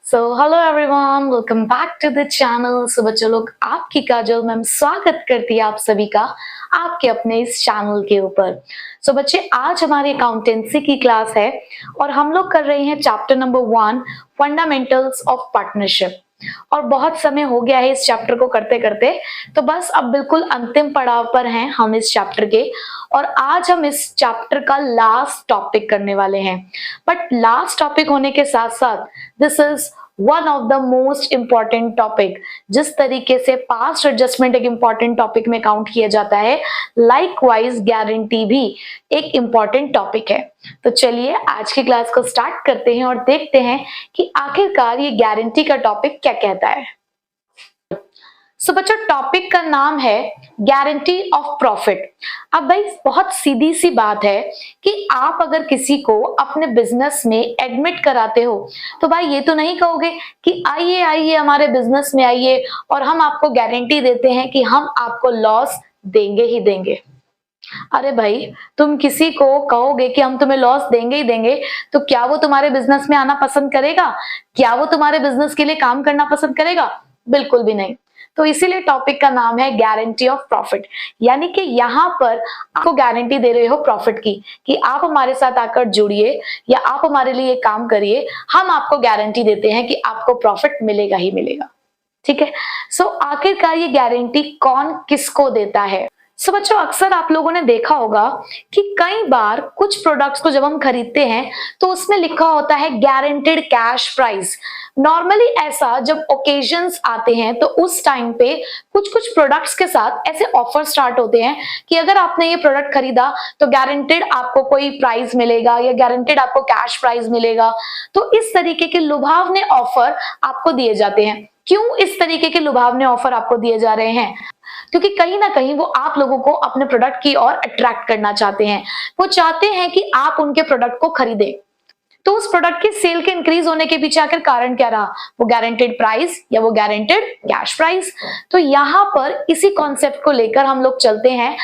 Hello everyone, welcome back to the channel. So बच्चों लोग, आपकी काजल मैम स्वागत करती है आप सभी का आपके अपने इस चैनल के ऊपर। सो बच्चे, आज हमारी अकाउंटेंसी की क्लास है और हम लोग कर रहे हैं chapter number 1, fundamentals of partnership. और बहुत समय हो गया है इस चैप्टर को करते करते, तो बस अब बिल्कुल अंतिम पड़ाव पर हैं हम इस चैप्टर के। और आज हम इस चैप्टर का लास्ट टॉपिक करने वाले हैं। बट लास्ट टॉपिक होने के साथ साथ this is one of the most important topic. जिस तरीके से पास्ट एडजस्टमेंट एक इंपॉर्टेंट टॉपिक में काउंट किया जाता है, लाइकवाइज गारंटी भी एक इंपॉर्टेंट टॉपिक है। तो चलिए आज की क्लास को स्टार्ट करते हैं और देखते हैं कि आखिरकार ये गारंटी का टॉपिक क्या कहता है। सो बच्चों, टॉपिक का नाम है गारंटी ऑफ प्रॉफिट। अब भाई बहुत सीधी सी बात है कि आप अगर किसी को अपने बिजनेस में एडमिट कराते हो तो भाई ये तो नहीं कहोगे कि आइए आइए हमारे बिजनेस में आइए और हम आपको गारंटी देते हैं कि हम आपको लॉस देंगे ही देंगे। अरे भाई, तुम किसी को कहोगे कि हम तुम्हें लॉस देंगे ही देंगे, तो क्या वो तुम्हारे बिजनेस में आना पसंद करेगा? क्या वो तुम्हारे बिजनेस के लिए काम करना पसंद करेगा? बिल्कुल भी नहीं। तो इसीलिए टॉपिक का नाम है गारंटी ऑफ प्रॉफिट। यानी कि यहाँ पर आपको गारंटी दे रहे हो प्रॉफिट की कि आप हमारे साथ आकर जुड़िए या आप हमारे लिए काम करिए, हम आपको गारंटी देते हैं कि आपको प्रॉफिट मिलेगा ही मिलेगा। ठीक है। सो आखिरकार ये गारंटी कौन किसको देता है? सो बच्चों, अक्सर आप लोगों ने देखा होगा कि कई बार कुछ प्रोडक्ट्स को जब हम खरीदते हैं तो उसमें लिखा होता है गारंटेड कैश प्राइस। नॉर्मली ऐसा जब ओकेजन्स आते हैं तो उस टाइम पे कुछ कुछ प्रोडक्ट्स के साथ ऐसे ऑफर स्टार्ट होते हैं कि अगर आपने ये प्रोडक्ट खरीदा तो गारंटेड आपको कोई प्राइस मिलेगा या गारंटेड आपको कैश प्राइस मिलेगा। तो इस तरीके के लुभावने ऑफर आपको दिए जाते हैं। क्यों इस तरीके के लुभावने ऑफर आपको दिए जा रहे हैं? क्योंकि कहीं ना कहीं वो आप लोगों को अपने प्रोडक्ट की ओर अट्रैक्ट करना चाहते हैं। वो चाहते हैं कि आप उनके प्रोडक्ट को खरीदें। तो उस प्रोडक्ट की सेल के इंक्रीज होने के पीछे आखिर कारण क्या रहा? वो गारंटेड प्राइस या वो गारंटेड कैश प्राइस। तो यहाँ पर इसी कॉन्सेप्ट को लेकर हम लोग चलते हैं।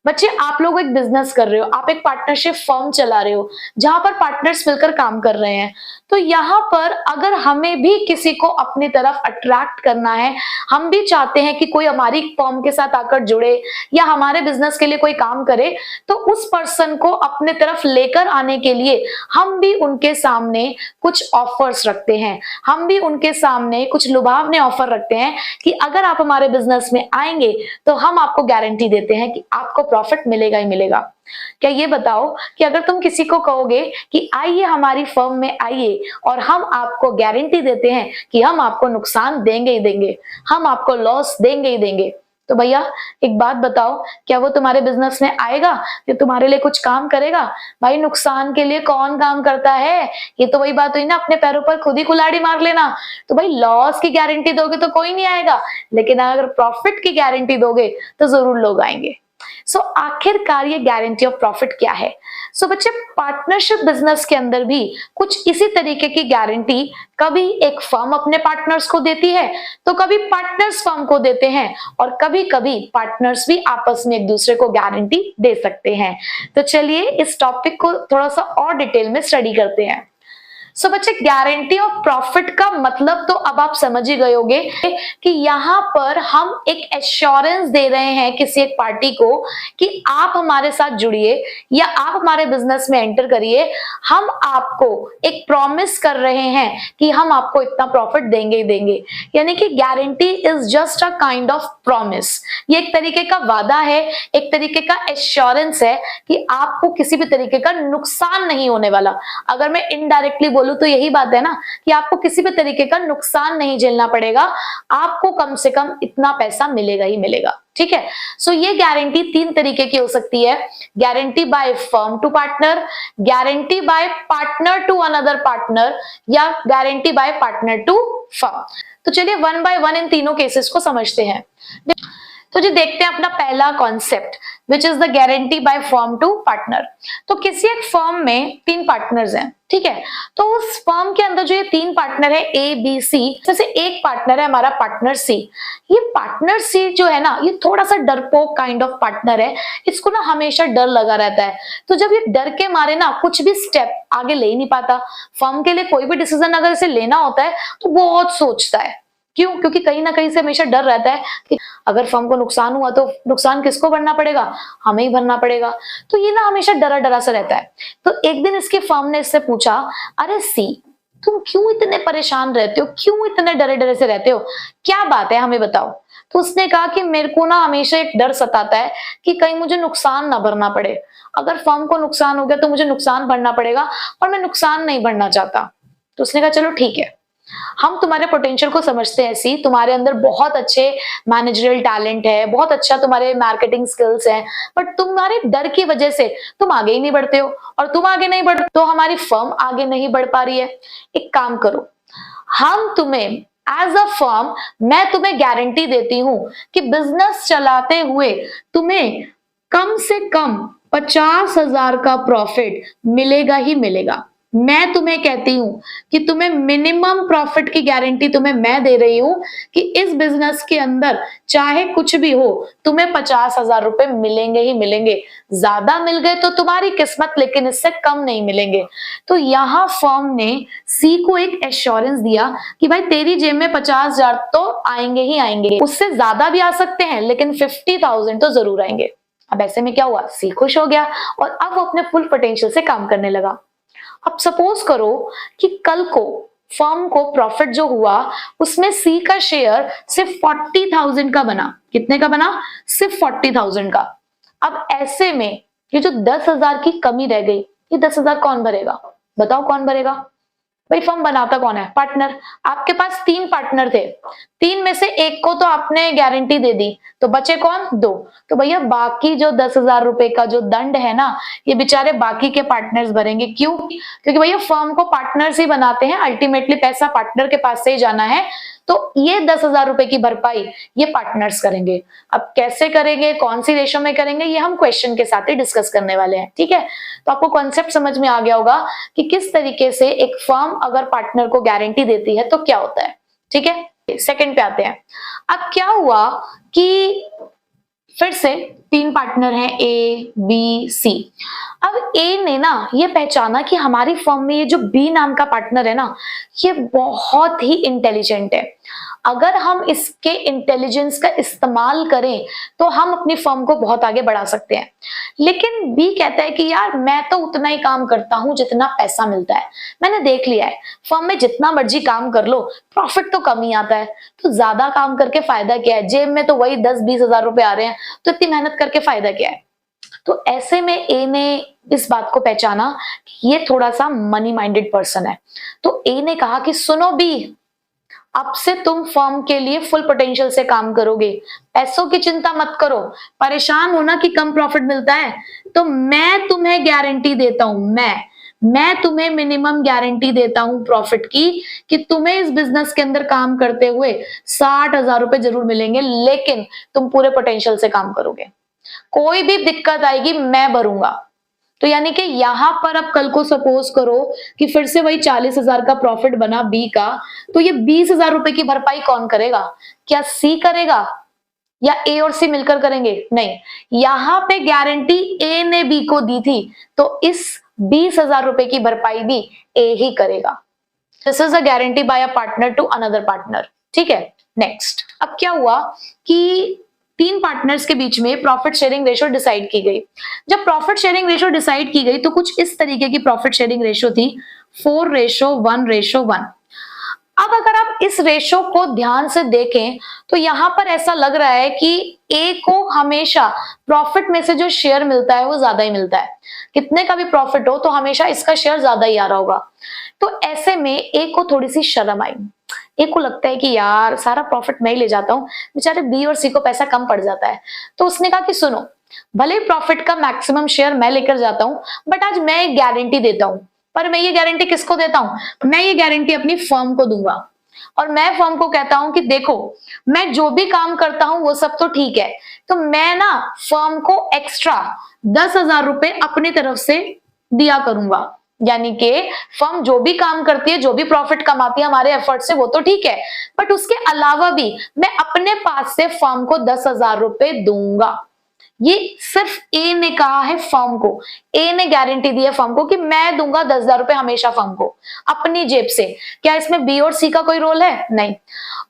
बच्चे, आप लोग एक बिजनेस कर रहे हो, आप एक पार्टनरशिप फर्म चला रहे हो जहां पर पार्टनर्स मिलकर काम कर रहे हैं। तो यहाँ पर अगर हमें भी किसी को अपनी तरफ अट्रैक्ट करना है, हम भी चाहते हैं कि कोई हमारी फर्म के साथ आकर जुड़े या हमारे बिजनेस के लिए कोई काम करे, तो उस पर्सन को अपने तरफ लेकर आने के लिए हम भी उनके सामने कुछ ऑफर्स रखते हैं। हम भी उनके सामने कुछ लुभावने ऑफर रखते हैं कि अगर आप हमारे बिजनेस में आएंगे तो हम आपको गारंटी देते हैं कि आपको प्रॉफिट मिलेगा ही मिलेगा। क्या ये बताओ कि अगर तुम किसी को कहोगे कि आइए हमारी फर्म में आइए और हम आपको गारंटी देते हैं कि हम आपको नुकसान देंगे ही देंगे, हम आपको लॉस देंगे ही देंगे, तो भैया एक बात बताओ, क्या वो तुम्हारे बिजनेस में आएगा? ये तुम्हारे लिए कुछ काम करेगा? भाई, नुकसान के लिए कौन काम करता है? ये तो वही बात हुई ना, अपने पैरों पर खुद ही कुल्हाड़ी मार लेना। तो भाई, लॉस की गारंटी दोगे तो कोई नहीं आएगा, लेकिन अगर प्रॉफिट की गारंटी दोगे तो जरूर लोग आएंगे। सो आखिरकार ये गारंटी ऑफ प्रॉफिट क्या है? सो बच्चे, पार्टनरशिप बिजनेस के अंदर भी कुछ इसी तरीके की गारंटी कभी एक फर्म अपने पार्टनर्स को देती है, तो कभी पार्टनर्स फर्म को देते हैं, और कभी कभी पार्टनर्स भी आपस में एक दूसरे को गारंटी दे सकते हैं। तो चलिए इस टॉपिक को थोड़ा सा और डिटेल में स्टडी करते हैं। सो बच्चे, गारंटी ऑफ प्रॉफिट का मतलब तो अब आप समझ ही गए होंगे कि यहाँ पर हम एक एश्योरेंस दे रहे हैं किसी एक पार्टी को कि आप हमारे साथ जुड़िए या आप हमारे बिजनेस में एंटर करिए। हम आपको एक प्रॉमिस कर रहे हैं कि हम आपको इतना प्रॉफिट देंगे ही देंगे। यानी कि guarantee is just a kind of promise. ये एक तरीके का वादा है, एक तरीके का एश्योरेंस है कि आपको किसी भी तरीके का नुकसान नहीं होने वाला। अगर मैं इनडायरेक्टली बोलूं तो यही बात है ना कि आपको किसी भी तरीके का नुकसान नहीं झेलना पड़ेगा, आपको कम से कम इतना पैसा मिलेगा ही मिलेगा। ठीक है। सो ये गारंटी 3 तरीके की हो सकती है: guarantee by firm to partner, guarantee by partner to another partner, या guarantee by partner to firm. तो चलिए वन बाय वन इन तीनों केसेस को समझते हैं। तो जी देखते हैं अपना पहला concept which is the guarantee by firm to partner. तो किसी एक फर्म में 3 पार्टनर्स हैं, ठीक है। तो उस फर्म के अंदर जो ये 3 पार्टनर है ए बी सी, जैसे एक पार्टनर है हमारा पार्टनर सी। ये पार्टनर सी जो है ना, ये थोड़ा सा डरपोक काइंड ऑफ पार्टनर है। इसको ना हमेशा डर लगा रहता है। तो जब ये डर के मारे ना कुछ भी स्टेप आगे ले नहीं पाता, फर्म के लिए कोई भी डिसीजन अगर इसे लेना होता है तो बहुत सोचता है। क्यों? क्योंकि कहीं ना कहीं से हमेशा डर रहता है कि अगर फर्म को नुकसान हुआ तो नुकसान किसको भरना पड़ेगा? हमें ही भरना पड़ेगा। तो ये ना हमेशा डरा डरा सा रहता है। तो एक दिन इसके फर्म ने इससे पूछा, अरे सी, तुम क्यों इतने परेशान रहते हो? क्यों इतने डरे डरे से रहते हो? क्या बात है, हमें बताओ। तो उसने कहा कि मेरे को ना हमेशा एक डर सताता है कि कहीं मुझे नुकसान ना भरना पड़े। अगर फर्म को नुकसान हो गया तो मुझे नुकसान भरना पड़ेगा और मैं नुकसान नहीं भरना चाहता। तो उसने कहा चलो ठीक है, हम तुम्हारे पोटेंशियल को समझते हैं सी, तुम्हारे अंदर बहुत अच्छे मैनेजरियल टैलेंट है, बहुत अच्छा तुम्हारे मार्केटिंग स्किल्स हैं, बट तुम्हारे डर की वजह से तुम आगे ही नहीं बढ़ते हो, और तुम आगे नहीं बढ़ तो हमारी फर्म आगे नहीं बढ़ पा रही है। एक काम करो, हम तुम्हें एज अ फर्म, मैं तुम्हें गारंटी देती हूं कि बिजनेस चलाते हुए तुम्हें कम से कम 50,000 का प्रॉफिट मिलेगा ही मिलेगा। मैं तुम्हें कहती हूं कि तुम्हें मिनिमम प्रॉफिट की गारंटी तुम्हें मैं दे रही हूं कि इस बिजनेस के अंदर चाहे कुछ भी हो, तुम्हें 50,000 रुपए मिलेंगे ही मिलेंगे। ज्यादा मिल गए तो तुम्हारी किस्मत, लेकिन इससे कम नहीं मिलेंगे। तो यहां फर्म ने सी को एक एश्योरेंस दिया कि भाई तेरी जेब में 50,000 तो आएंगे ही आएंगे, उससे ज्यादा भी आ सकते हैं लेकिन 50,000 तो जरूर आएंगे। अब ऐसे में क्या हुआ, सी खुश हो गया और अब वो अपने फुल पोटेंशियल से काम करने लगा। अब सपोज करो कि कल को फर्म को प्रॉफिट जो हुआ उसमें सी का शेयर सिर्फ 40,000 का बना। कितने का बना? सिर्फ 40,000 का। अब ऐसे में ये जो 10,000 की कमी रह गई, ये 10,000 कौन भरेगा? बताओ कौन भरेगा? भाई फर्म बनाता कौन है? पार्टनर। आपके पास 3 पार्टनर थे, 3 में से एक को तो आपने गारंटी दे दी, तो बचे कौन? 2। तो भैया बाकी जो 10,000 रुपए का जो दंड है ना, ये बेचारे बाकी के पार्टनर्स भरेंगे। क्यों? क्योंकि भैया फर्म को पार्टनर्स ही बनाते हैं, अल्टीमेटली पैसा पार्टनर के पास से ही जाना है। तो ये 10,000 रुपए की भरपाई ये पार्टनर्स करेंगे। अब कैसे करेंगे, कौन सी रेशो में करेंगे, ये हम क्वेश्चन के साथ ही डिस्कस करने वाले हैं, ठीक है। तो आपको कॉन्सेप्ट समझ में आ गया होगा कि किस तरीके से एक फर्म अगर पार्टनर को गारंटी देती है तो क्या होता है, ठीक है। सेकंड पे आते हैं। अब क्या हुआ कि फिर से 3 पार्टनर हैं, ए बी सी। अब ए ने ना ये पहचाना कि हमारी फर्म में ये जो बी नाम का पार्टनर है ना, ये बहुत ही इंटेलिजेंट है। अगर हम इसके इंटेलिजेंस का इस्तेमाल करें तो हम अपनी फर्म को बहुत आगे बढ़ा सकते हैं। लेकिन बी कहता है कि यार मैं तो उतना ही काम करता हूं जितना पैसा मिलता है। मैंने देख लिया है फर्म में जितना मर्जी काम कर लो प्रॉफिट तो कम ही आता है, तो ज्यादा काम करके फायदा क्या है? जेब में तो वही 10-20 हजार रुपए आ रहे हैं, तो इतनी मेहनत करके फायदा क्या है? तो ऐसे में ए ने इस बात को पहचाना कि ये थोड़ा सा मनी माइंडेड पर्सन है। तो ए ने कहा कि सुनो बी, अब से तुम फर्म के लिए फुल पोटेंशियल से काम करोगे, पैसों की चिंता मत करो। परेशान हो ना कि कम प्रॉफिट मिलता है, तो मैं तुम्हें गारंटी देता हूं, मैं तुम्हें मिनिमम गारंटी देता हूं प्रॉफिट की कि तुम्हें इस बिजनेस के अंदर काम करते हुए 60,000 रुपए जरूर मिलेंगे, लेकिन तुम पूरे पोटेंशियल से काम करोगे। कोई भी दिक्कत आएगी मैं भरूंगा। तो यानी कि यहां पर अब कल को सपोज करो कि फिर से वही 40,000 का प्रॉफिट बना बी का, तो ये 20,000 रुपए की भरपाई कौन करेगा? क्या सी करेगा या ए और सी मिलकर करेंगे? नहीं, यहां पे गारंटी ए ने बी को दी थी, तो इस 20,000 रुपए की भरपाई भी ए ही करेगा। This is a guarantee by a partner to another partner, ठीक है। नेक्स्ट, अब क्या हुआ कि 3 पार्टनर्स के बीच में प्रॉफिट शेयरिंग रेशो डिसाइड की गई। जब प्रॉफिट शेयरिंग रेशो डिसाइड की गई तो कुछ इस तरीके की प्रॉफिट शेयरिंग रेशो थी, 4:1:1। अब अगर आप इस रेशो को ध्यान से देखें तो यहां पर ऐसा लग रहा है कि ए को हमेशा प्रॉफिट में से जो शेयर मिलता है वो ज्यादा ही मिलता है। कितने का भी प्रॉफिट हो तो हमेशा इसका शेयर ज्यादा ही आ रहा होगा। तो ऐसे में ए को थोड़ी सी शर्म आई। ए को लगता है कि यार सारा प्रॉफिट मैं ही ले जाता हूँ, बेचारे बी और सी को पैसा कम पड़ जाता है। तो उसने कहा कि सुनो, भले प्रॉफिट का मैक्सिमम शेयर मैं लेकर जाता हूँ, बट आज मैं एक गारंटी देता हूँ। पर मैं ये गारंटी किसको देता हूँ? मैं ये गारंटी अपनी फर्म को दूंगा और मैं फर्म को कहता हूं कि देखो मैं जो भी काम करता हूं वो सब तो ठीक है, तो मैं ना फर्म को एक्स्ट्रा 10,000 रुपए अपनी तरफ से दिया करूंगा। यानी कि फर्म जो भी काम करती है, जो भी प्रॉफिट कमाती है हमारे एफर्ट से, वो तो ठीक है, बट उसके अलावा भी मैं अपने पास से फर्म को 10,000 रुपए दूंगा। ये सिर्फ ए ने कहा है फर्म को, ए ने गारंटी दी है फर्म को कि मैं दूंगा 10,000 रुपए हमेशा फर्म को अपनी जेब से। क्या इसमें बी और सी का कोई रोल है? नहीं।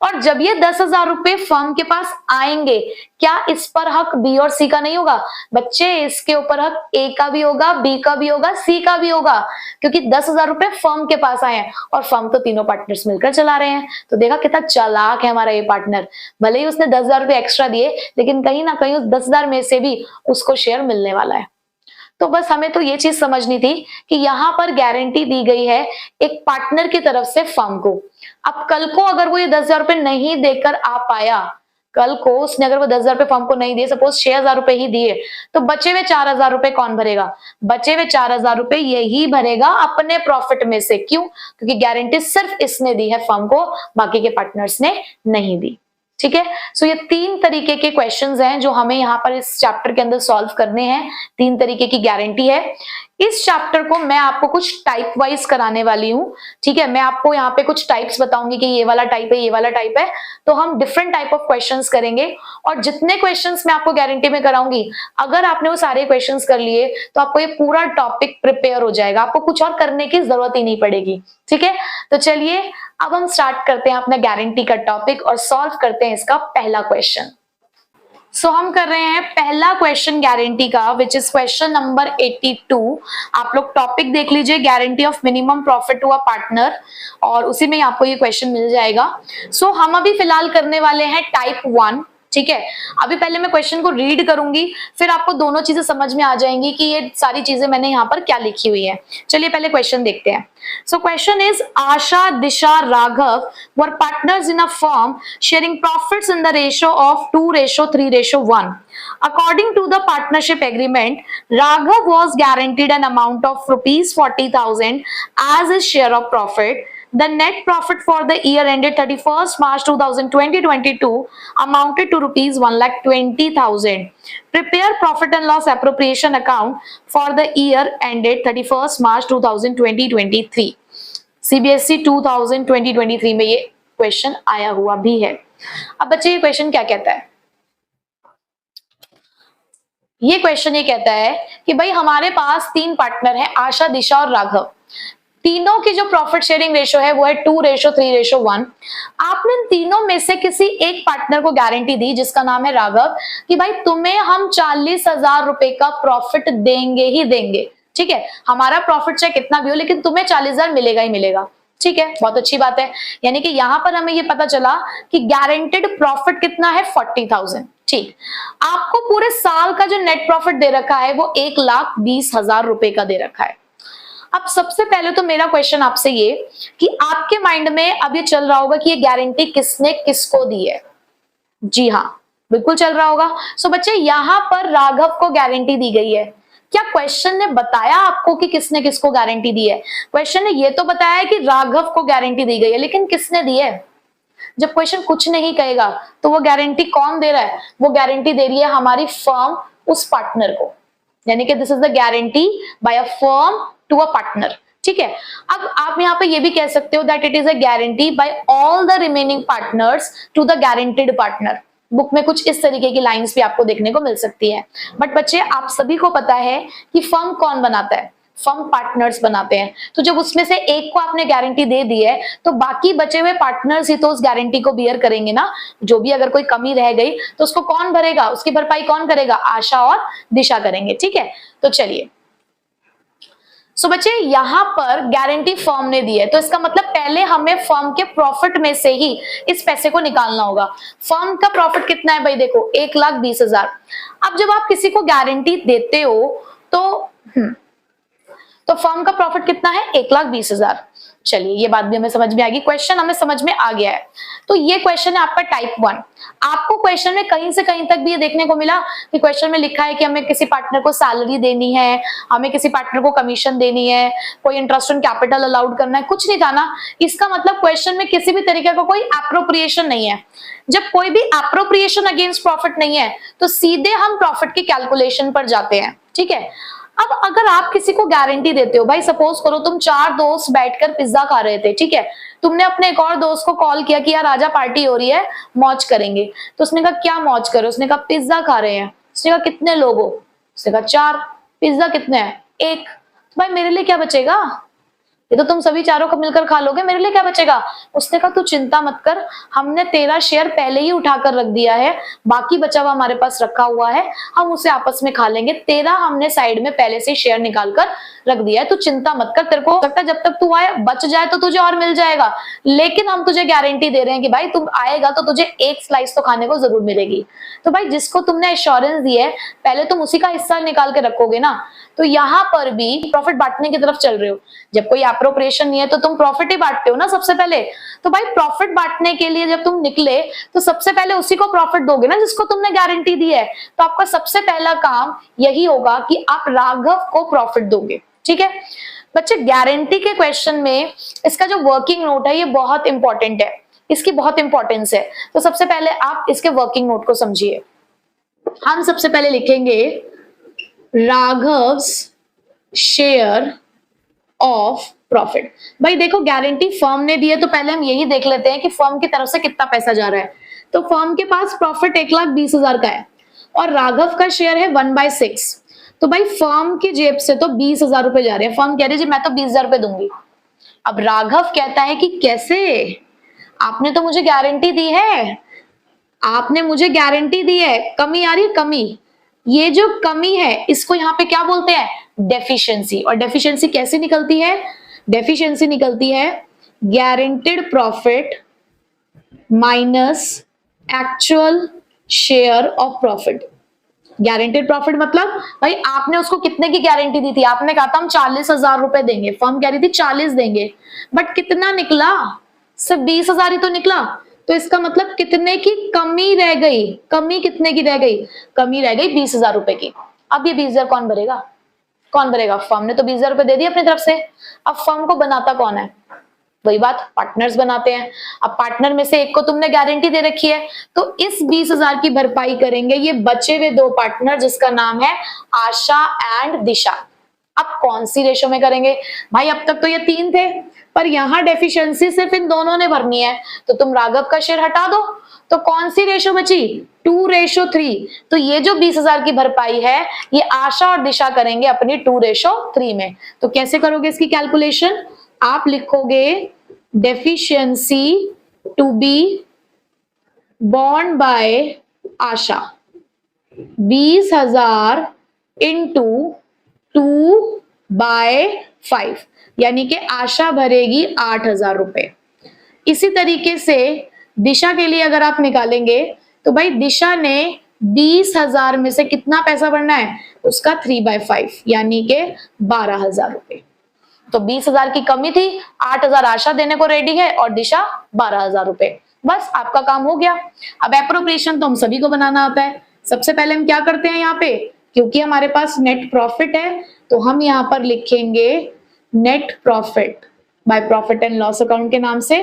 और जब ये 10,000 रुपए फर्म के पास आएंगे, क्या इस पर हक बी और सी का नहीं होगा? बच्चे इसके ऊपर हक ए का भी होगा, बी का भी होगा, सी का भी होगा, क्योंकि 10,000 रुपए फर्म के पास आए हैं और फर्म तो तीनों पार्टनर्स मिलकर चला रहे हैं। तो देखा कितना चालाक है हमारा ये पार्टनर। भले ही उसने 10,000 रुपए एक्स्ट्रा दिए, लेकिन कहीं ना कहीं उस 10,000 में से भी उसको शेयर मिलने वाला है। तो बस हमें तो ये चीज समझनी थी कि यहाँ पर गारंटी दी गई है एक पार्टनर की तरफ से फर्म को। अब कल को अगर वो ये 10,000 रुपए नहीं देकर आ पाया, कल को उसने अगर वो 10,000 रुपए फर्म को नहीं दिए, सपोज 6,000 रुपए ही दिए, तो बचे हुए 4,000 रुपए कौन भरेगा? बचे हुए 4,000 रुपए यही भरेगा अपने प्रॉफिट में से। क्यों? क्योंकि गारंटी सिर्फ इसने दी है फर्म को, बाकी के पार्टनर्स ने नहीं दी। ठीक है, सो ये 3 तरीके के क्वेश्चंस हैं जो हमें यहाँ पर इस चैप्टर के अंदर सॉल्व करने हैं। 3 तरीके की गारंटी है। इस चैप्टर को मैं आपको कुछ टाइप वाइज कराने वाली हूँ। ठीक है, मैं आपको यहाँ पे कुछ टाइप्स बताऊंगी कि ये वाला टाइप है, ये वाला टाइप है, तो हम डिफरेंट टाइप ऑफ क्वेश्चंस करेंगे। और जितने क्वेश्चंस मैं आपको गारंटी में कराऊंगी, अगर आपने वो सारे क्वेश्चंस कर लिए तो आपको ये पूरा टॉपिक प्रिपेयर हो जाएगा, आपको कुछ और करने की जरूरत ही नहीं पड़ेगी। ठीक है, तो चलिए अब हम स्टार्ट करते हैं अपना गारंटी का टॉपिक और सॉल्व करते हैं इसका पहला क्वेश्चन। सो हम कर रहे हैं पहला क्वेश्चन गारंटी का, विच इज क्वेश्चन नंबर 82। आप लोग टॉपिक देख लीजिए, guarantee of minimum profit to a partner, और उसी में आपको ये क्वेश्चन मिल जाएगा। सो हम अभी फिलहाल करने वाले हैं टाइप 1। ठीक है, अभी पहले मैं क्वेश्चन को रीड करूंगी, फिर आपको दोनों चीजें समझ में आ जाएंगी कि ये सारी चीजें मैंने यहाँ पर क्या लिखी हुई है। चलिए पहले क्वेश्चन देखते हैं। So question is, Asha, Disha, Raghav were partners in a firm sharing profits in the ratio of 2:3:1. According to the partnership agreement, Raghav was guaranteed an amount of rupees 40,000 as his share of profit. The net profit for the year ended 31st March 2022 amounted to rupees 1,20,000. Prepare profit and loss appropriation account for the year ended 31st March 2023. CBSE 2023 में ये question आया हुआ भी है। अब बच्चे ये question क्या कहता है? ये क्वेश्चन ये कहता है कि भाई हमारे पास 3 पार्टनर हैं, आशा, दिशा और राघव। तीनों की जो प्रॉफिट शेयरिंग रेशो है वो है 2:3:1। आपने इन तीनों में से किसी एक पार्टनर को गारंटी दी जिसका नाम है राघव कि भाई तुम्हें हम 40,000 रुपए का प्रॉफिट देंगे ही देंगे। ठीक है, हमारा प्रॉफिट चाहे कितना भी हो, लेकिन तुम्हें 40,000 मिलेगा ही मिलेगा। ठीक है, बहुत अच्छी बात है। यानी कि यहां पर हमें ये पता चला कि गारंटेड प्रॉफिट कितना है? 40,000। ठीक, आपको पूरे साल का जो नेट प्रॉफिट दे रखा है वो 1,20,000 रुपए का दे रखा है। अब सबसे पहले तो मेरा क्वेश्चन आपसे ये कि आपके माइंड में अब ये चल रहा होगा कि ये गारंटी किसने किसको दी है? जी हाँ, बिल्कुल चल रहा होगा। सो बच्चे यहां पर राघव को गारंटी दी गई है। क्या क्वेश्चन ने बताया आपको कि किसने किसको गारंटी दी है? क्वेश्चन ने ये तो बताया है कि राघव को गारंटी दी गई है, लेकिन किसने दी है? जब क्वेश्चन कुछ नहीं कहेगा तो वो गारंटी कौन दे रहा है? वो गारंटी दे रही है हमारी फर्म उस पार्टनर को। यानी कि this is the guarantee by a firm to a partner. ठीक है, अब आप यहाँ पे ये भी कह सकते हो that it is a guarantee by all the remaining partners to the guaranteed partner. Book में कुछ इस तरीके की लाइंस भी आपको देखने को मिल सकती है। बट बच्चे आप सभी को पता है कि फर्म कौन बनाता है? फर्म पार्टनर्स बनाते हैं। तो जब उसमें से एक को आपने गारंटी दे दी है तो बाकी बचे हुए पार्टनर्स ही तो उस गारंटी को बियर करेंगे ना। जो भी अगर कोई कमी रह गई तो उसको कौन भरेगा? उसकी भरपाई कौन करेगा? आशा और दिशा करेंगे। ठीक है, तो चलिए सो बच्चे यहां पर गारंटी फर्म ने दी है, तो इसका मतलब पहले हमें फर्म के प्रॉफिट में से ही इस पैसे को निकालना होगा। फर्म का प्रॉफिट कितना है भाई? देखो 1,20,000। अब जब आप किसी को गारंटी देते हो तो फर्म का प्रॉफिट कितना है? 1,20,000। चलिए ये बात भी हमें समझ में आ गई, क्वेश्चन हमें समझ में आ गया है। तो ये क्वेश्चन है आपका टाइप 1। आपको क्वेश्चन में कहीं से कहीं तक भी ये देखने को मिला कि क्वेश्चन में लिखा है कि हमें किसी पार्टनर को सैलरी देनी है, हमें किसी पार्टनर को कमीशन देनी है, कोई इंटरेस्ट ऑन कैपिटल अलाउड करना है, कुछ नहीं था ना। इसका मतलब क्वेश्चन में किसी भी तरीके का कोई एप्रोप्रिएशन नहीं है। जब कोई भी एप्रोप्रिएशन अगेंस्ट प्रॉफिट नहीं है तो सीधे हम प्रॉफिट की कैलकुलेशन पर जाते हैं, ठीक है। अब अगर आप किसी को गारंटी देते हो, भाई सपोज करो तुम 4 दोस्त बैठकर पिज्जा खा रहे थे, ठीक है, तुमने अपने एक और दोस्त को कॉल किया कि यार आजा पार्टी हो रही है, मौज करेंगे। तो उसने कहा क्या मौज करो? उसने कहा पिज्जा खा रहे हैं। उसने कहा कितने लोग हो? उसने कहा 4। पिज्जा कितने हैं? 1। भाई मेरे लिए क्या बचेगा? ये तो तुम सभी चारों को मिलकर खा लोगे, मेरे लिए क्या बचेगा? उसने कहा तू चिंता मत कर, हमने तेरा शेयर पहले ही उठाकर रख दिया है, बाकी बचा हुआ हमारे पास रखा हुआ है, हम उसे आपस में खा लेंगे। तेरा हमने साइड में पहले से शेयर निकाल कर रख दिया है, तू चिंता मत कर। तेरे को लगता है जब तक तू आए बच जाए तो तुझे और मिल जाएगा, लेकिन हम तुझे गारंटी दे रहे हैं कि भाई तुम आएगा तो तुझे एक स्लाइस तो खाने को जरूर मिलेगी। तो भाई जिसको तुमने एश्योरेंस दी है पहले तुम उसी का हिस्सा निकाल के रखोगे ना। तो यहाँ पर भी प्रॉफिट बांटने की तरफ चल रहे हो। जब कोई एप्रोप्रिएशन नहीं है तो तुम प्रॉफिट ही बांटते हो ना सबसे पहले। तो भाई प्रॉफिट बांटने के लिए जब तुम निकले तो सबसे पहले उसी को प्रॉफिट दोगे ना जिसको तुमने गारंटी दी है। तो आपका सबसे पहला काम यही होगा कि आप राघव को प्रॉफिट दोगे, ठीक है बच्चे। गारंटी के क्वेश्चन में इसका जो वर्किंग नोट है ये बहुत इंपॉर्टेंट है, इसकी बहुत इंपॉर्टेंस है। तो सबसे पहले आप इसके वर्किंग नोट को समझिए। हम सबसे पहले लिखेंगे राघव्स शेयर ऑफ प्रॉफिट। भाई देखो गारंटी फर्म ने दी है तो पहले हम यही देख लेते हैं कि फर्म की तरफ से कितना पैसा जा रहा है। तो फर्म के पास प्रॉफिट 1,20,000 का है और राघव का शेयर है 1/6। तो भाई फर्म की जेब से तो 20,000 रुपए जा रहे हैं। फर्म कह रही जी मैं तो 20,000 रुपए दूंगी। अब राघव कहता है कि कैसे, आपने तो मुझे गारंटी दी है, आपने मुझे गारंटी दी है। कमी आ रही है, कमी, ये जो कमी है इसको यहाँ पे क्या बोलते हैं? डेफिशिएंसी। और डेफिशिएंसी कैसे निकलती है? डेफिशिएंसी निकलती है guaranteed profit minus actual share of profit. Guaranteed profit मतलब भाई आपने उसको कितने की गारंटी दी थी? आपने कहा था हम 40,000 रुपए देंगे, फर्म कह रही थी 40 देंगे, बट कितना निकला? सिर्फ 20,000 ही तो निकला। तो इसका मतलब कितने की कमी रह गई? कमी कितने की रह गई? कमी रह गई 20,000 रुपए की। अब ये 20,000 कौन भरेगा? कौन भरेगा? फर्म ने तो 20,000 रुपए दे दिए अपनी तरफ से। अब फर्म को बनाता कौन है? वही बात, पार्टनर्स बनाते हैं। अब पार्टनर में से एक को तुमने गारंटी दे रखी है तो इस 20,000 की भरपाई करेंगे ये बचे हुए 2 पार्टनर जिसका नाम है आशा एंड दिशा। अब कौन सी रेशो में करेंगे? भाई अब तक तो ये 3 थे पर यहां डेफिशिएंसी सिर्फ इन दोनों ने भरनी है, तो तुम राघव का शेयर हटा दो। तो कौन सी रेशो बची? 2:3। तो ये जो 20,000 की भरपाई है ये आशा और दिशा करेंगे अपनी 2:3 में। तो कैसे करोगे इसकी कैलकुलेशन? आप लिखोगे deficiency to be borne by Asha 20,000 into 2/5, यानी कि आशा भरेगी 8,000 रुपए। इसी तरीके से दिशा के लिए अगर आप निकालेंगे तो भाई दिशा ने 20,000 में से कितना पैसा भरना है? उसका 3/5 यानी कि 12,000 रुपए। तो 20,000 की कमी थी, 8,000 आशा देने को रेडी है और दिशा 12,000 रुपए। बस आपका काम हो गया। अब एप्रोप्रिएशन तो हम सभी को बनाना आता है। सबसे पहले हम क्या करते हैं यहाँ पे, क्योंकि हमारे पास नेट प्रॉफिट है तो हम यहाँ पर लिखेंगे net profit by profit and loss account के नाम से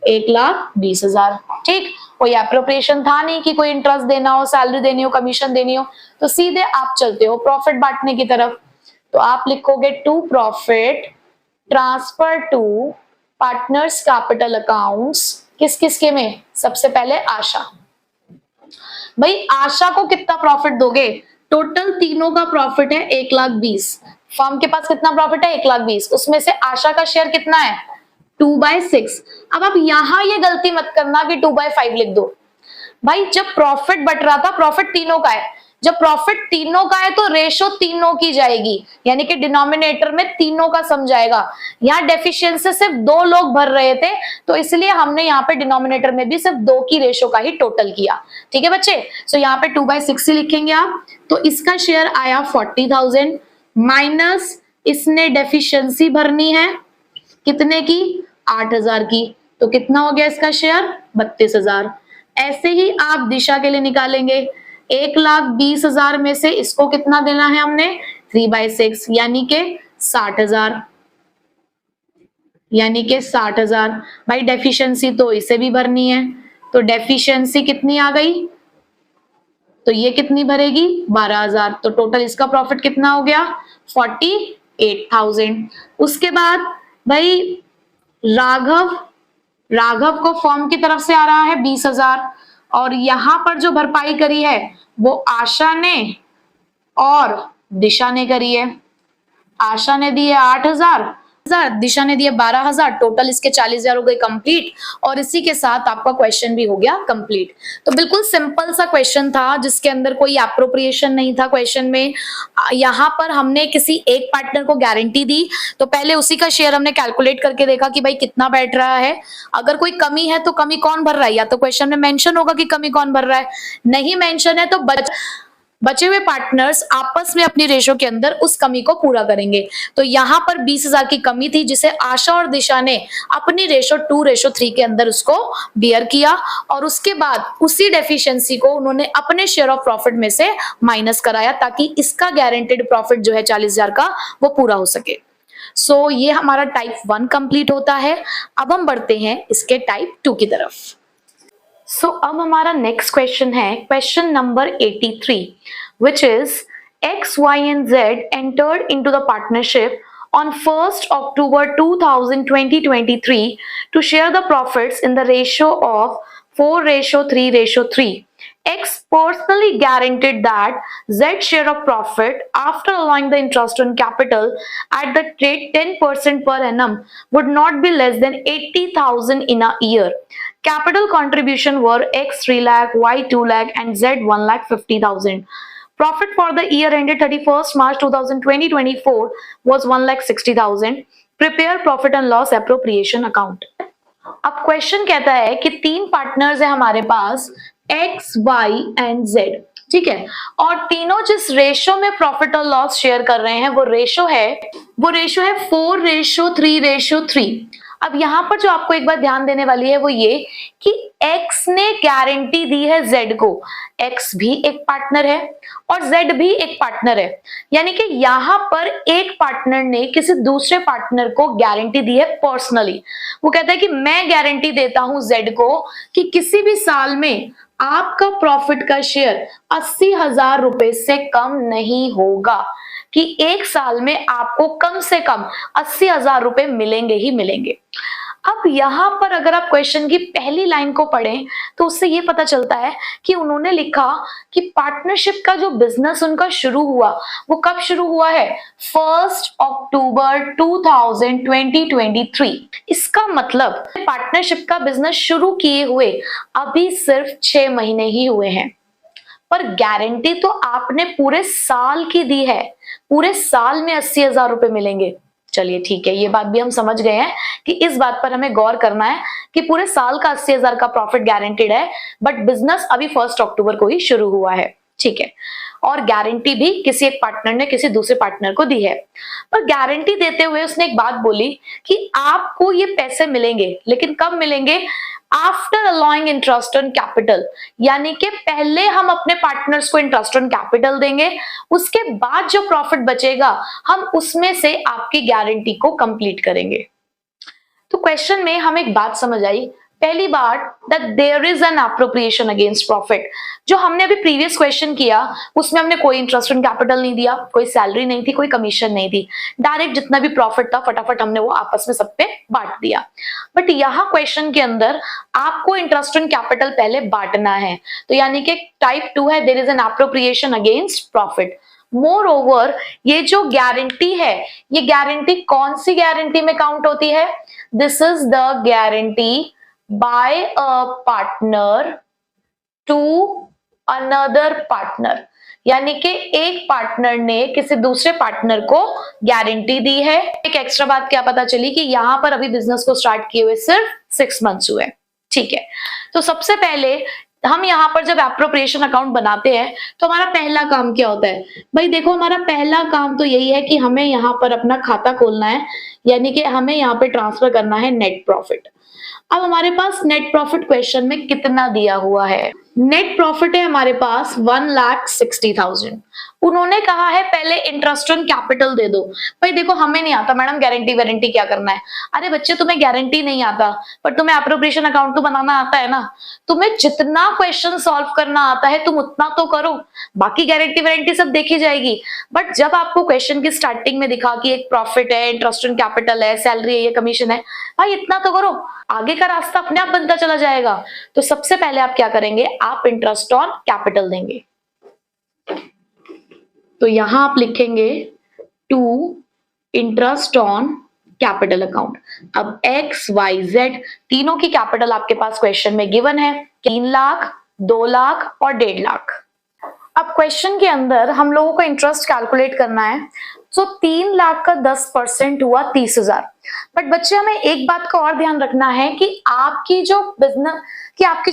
1,20,000। ठीक, कोई एप्रोप्रिएशन था नहीं कि कोई इंटरेस्ट देना हो, सैलरी देनी हो, कमीशन देनी हो, तो सीधे आप चलते हो प्रॉफिट बांटने की तरफ। तो आप लिखोगे to profit transfer to partners capital accounts. किस किस के में? सबसे पहले आशा। भाई आशा को कितना प्रॉफिट दोगे? टोटल तीनों का प्रॉफिट है 1,20,000। फर्म के पास कितना प्रॉफिट है? 1,20,000। उसमें से आशा का शेयर कितना है? 2/6। अब आप यहां ये गलती मत करना कि 2/5 लिख दो। भाई जब प्रॉफिट बट रहा था, प्रॉफिट तीनों का है, जब प्रॉफिट तीनों का है तो रेशो तीनों की जाएगी, यानी कि डिनोमिनेटर में तीनों का सम जाएगा। यहाँ डेफिशिएंसी सिर्फ 2 लोग भर रहे थे तो इसलिए हमने यहाँ पे डिनोमिनेटर में भी सिर्फ 2 की रेशो का ही टोटल किया। ठीक है बच्चे, सो यहाँ पे 2/6 ही लिखेंगे आप। तो इसका शेयर आया 40,000 माइनस इसने डेफिशिएंसी भरनी है कितने की? 8,000 की, तो कितना हो गया इसका शेयर? 32,000। ऐसे ही आप दिशा के लिए निकालेंगे, 1,20,000 में से इसको कितना देना है हमने? 3/6 यानी के 60,000, यानी कि 60,000। भाई डेफिशिएंसी तो इसे भी भरनी है, तो डेफिशिएंसी कितनी आ गई? तो ये कितनी भरेगी? 12,000। तो टोटल इसका प्रॉफिट कितना हो गया? 48,000। उसके बाद भाई राघव राघव को फॉर्म की तरफ से आ रहा है 20,000, और यहां पर जो भरपाई करी है वो आशा ने और दिशा ने करी है। आशा ने दिए 8,000, दिशा ने दिए 12,000, टोटल इसके 40,000 हो गए कंप्लीट। और इसी के साथ आपका क्वेश्चन भी हो गया कंप्लीट। तो बिल्कुल सिंपल सा क्वेश्चन था जिसके अंदर कोई एप्रोप्रिएशन नहीं था क्वेश्चन में। यहाँ पर हमने किसी एक पार्टनर को गारंटी दी, तो पहले उसी का शेयर हमने कैलकुलेट करके देखा कि भाई कितना बैठ रहा है। अगर कोई कमी है तो कमी कौन भर रहा है, या तो क्वेश्चन में मेंशन होगा कि कमी कौन भर रहा है, नहीं मेंशन है तो बचे हुए पार्टनर्स आपस में अपनी रेशो के अंदर उस कमी को पूरा करेंगे। तो यहाँ पर 20,000 की कमी थी जिसे आशा और दिशा ने अपनी रेशो 2:3 के अंदर उसको बियर किया, और उसके बाद उसी डेफिशिएंसी को उन्होंने अपने शेयर ऑफ प्रॉफिट में से माइनस कराया ताकि इसका गारंटेड प्रॉफिट जो है 40,000 का वो पूरा हो सके। सो ये हमारा टाइप 1 कंप्लीट होता है। अब हम बढ़ते हैं इसके टाइप 2 की तरफ। सो अब हमारा नेक्स्ट क्वेश्चन है question number 83, which is X, Y and Z entered into the partnership on 1st October 2023 to share the profits in the ratio of 4:3:3. X personally guaranteed that Z's share of profit after allowing the interest on capital at the rate 10% per annum would not be less than 80,000 in a year. Capital contribution were X 3 lakh, Y 2 lakh and Z 1,50,000. Profit for the year ended 31st March 2024 was 1,60,000. Prepare profit and loss appropriation account. अब question कहता है कि 3 partners है हमारे पास X, Y and Z, ठीक है, और तीनों जिस रेशो में प्रॉफिट और लॉस शेयर कर रहे हैं वो रेशो है 4:3:3। अब यहाँ पर जो आपको एक बात ध्यान देने वाली है वो ये कि X ने गारंटी दी है Z को, X भी एक पार्टनर है और Z भी एक पार्टनर है, यानी कि यहाँ पर एक पार्टनर ने किसी दूसरे पार्टनर को गारंटी दी है पर्सनली। वो कहता है कि मैं गारंटी देता हूं Z को कि किसी भी साल में आपका प्रॉफिट का शेयर 80,000 रुपए से कम नहीं होगा, कि एक साल में आपको कम से कम 80,000 रुपए मिलेंगे ही मिलेंगे। अब यहां पर अगर आप क्वेश्चन की पहली लाइन को पढ़ें तो उससे ये पता चलता है कि उन्होंने लिखा कि पार्टनरशिप का जो बिजनेस उनका शुरू हुआ वो कब शुरू हुआ है? 1 अक्टूबर 2023। इसका मतलब पार्टनरशिप का बिजनेस शुरू किए हुए अभी सिर्फ 6 महीने ही हुए हैं, पर गारंटी तो आपने पूरे साल की दी है, पूरे साल में 80,000 रुपए मिलेंगे। चलिए ठीक है, ये बात भी हम समझ गए हैं कि इस बात पर हमें गौर करना है कि पूरे साल का 80,000 का प्रॉफिट गारंटेड है, बट बिजनेस अभी 1 अक्टूबर को ही शुरू हुआ है, ठीक है, और गारंटी भी किसी एक पार्टनर ने किसी दूसरे पार्टनर को दी है। पर गारंटी देते हुए उसने एक बात बोली कि आपको ये पैसे मिलेंगे, लेकिन कब मिलेंगे? After allowing interest on capital, यानी कि पहले हम अपने पार्टनर्स को इंटरेस्ट ऑन कैपिटल देंगे, उसके बाद जो प्रॉफिट बचेगा हम उसमें से आपकी गारंटी को कंप्लीट करेंगे। तो क्वेश्चन में हमें एक बात समझ आई, पहली बात that there is an appropriation against profit. जो हमने अभी प्रीवियस क्वेश्चन किया उसमें हमने कोई इंटरेस्ट ऑन कैपिटल नहीं दिया, कोई सैलरी नहीं थी, कोई कमीशन नहीं थी, डायरेक्ट जितना भी प्रॉफिट था फटाफट हमने वो आपस में सब पे बांट दिया। बट यहाँ क्वेश्चन के अंदर आपको इंटरेस्ट ऑन कैपिटल पहले बांटना है, तो यानी कि टाइप 2 है, there is an appropriation against profit. Moreover ये जो गारंटी है, ये गारंटी कौन सी गारंटी में काउंट होती है? This is the guarantee by a partner to another partner, यानी कि एक पार्टनर ने किसी दूसरे पार्टनर को गारंटी दी है। एक एक्स्ट्रा बात क्या पता चली कि यहां पर अभी बिजनेस को स्टार्ट किए हुए सिर्फ 6 मंथ्स हुए, ठीक है। तो सबसे पहले हम यहाँ पर जब एप्रोप्रिएशन अकाउंट बनाते हैं तो हमारा पहला काम क्या होता है? भाई देखो, हमारा पहला काम तो यही है कि हमें यहाँ पर अपना खाता खोलना है, यानी कि हमें यहाँ पे ट्रांसफर करना है नेट प्रॉफिट। अब हमारे पास नेट प्रॉफिट क्वेश्चन में कितना दिया हुआ है? नेट प्रॉफिट है हमारे पास 1,60,000। उन्होंने कहा है पहले इंटरेस्ट ऑन कैपिटल दे दो। भाई देखो, हमें नहीं आता मैडम गारंटी वारंटी क्या करना है। अरे बच्चे, तुम्हें गारंटी नहीं आता पर तुम्हें एप्रोप्रिएशन अकाउंट तो बनाना आता है ना। तुम्हें जितना क्वेश्चन सॉल्व करना आता है तुम उतना तो करो, बाकी गारंटी वारंटी सब देखी जाएगी। बट जब आपको क्वेश्चन की स्टार्टिंग में दिखा कि एक प्रॉफिट है, इंटरेस्ट ऑन कैपिटल है, सैलरी है, ये कमीशन है, भाई इतना तो करो, आगे का रास्ता अपने आप बनता चला जाएगा। तो सबसे पहले आप क्या करेंगे? आप इंटरेस्ट ऑन कैपिटल देंगे। तो यहां आप लिखेंगे to interest on capital account. अब एक्स वाई जेड तीनों की कैपिटल आपके पास क्वेश्चन में गिवन है, 3 लाख, 2 लाख और 1.5 लाख। अब क्वेश्चन के अंदर हम लोगों को इंटरेस्ट कैलकुलेट करना है। तो 3 लाख का 10% हुआ 30,000। बट बच्चे, हमें एक बात का और ध्यान रखना है कि आपकी जो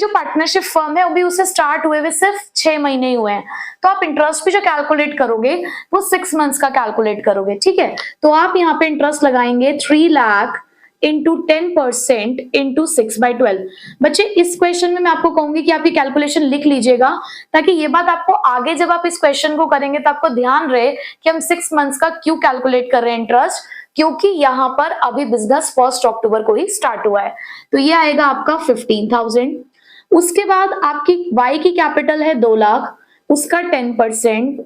पार्टनरशिप फर्म है अभी उसे स्टार्ट हुए हुए सिर्फ 6 महीने ही हुए हैं। तो आप इंटरेस्ट भी जो कैलकुलेट करोगे वो 6 मंथ्स का कैलकुलेट करोगे, ठीक है। तो आप यहाँ पे इंटरेस्ट लगाएंगे 3 लाख इंटू 10% इंटू 6/12। बच्चे, इस क्वेश्चन में मैं आपको कहूंगी कि आप ये कैलकुलेशन लिख लीजिएगा, ताकि ये बात आपको आगे जब आप इस क्वेश्चन को करेंगे तो आपको ध्यान रहे कि हम 6 मंथ्स का क्यों कैलकुलेट कर रहे हैं इंटरेस्ट, क्योंकि यहाँ पर अभी बिजनेस 1 अक्टूबर को ही स्टार्ट हुआ है। तो ये आएगा आपका 15,000। उसके बाद आपकी वाई की कैपिटल है 2 लाख, उसका 10%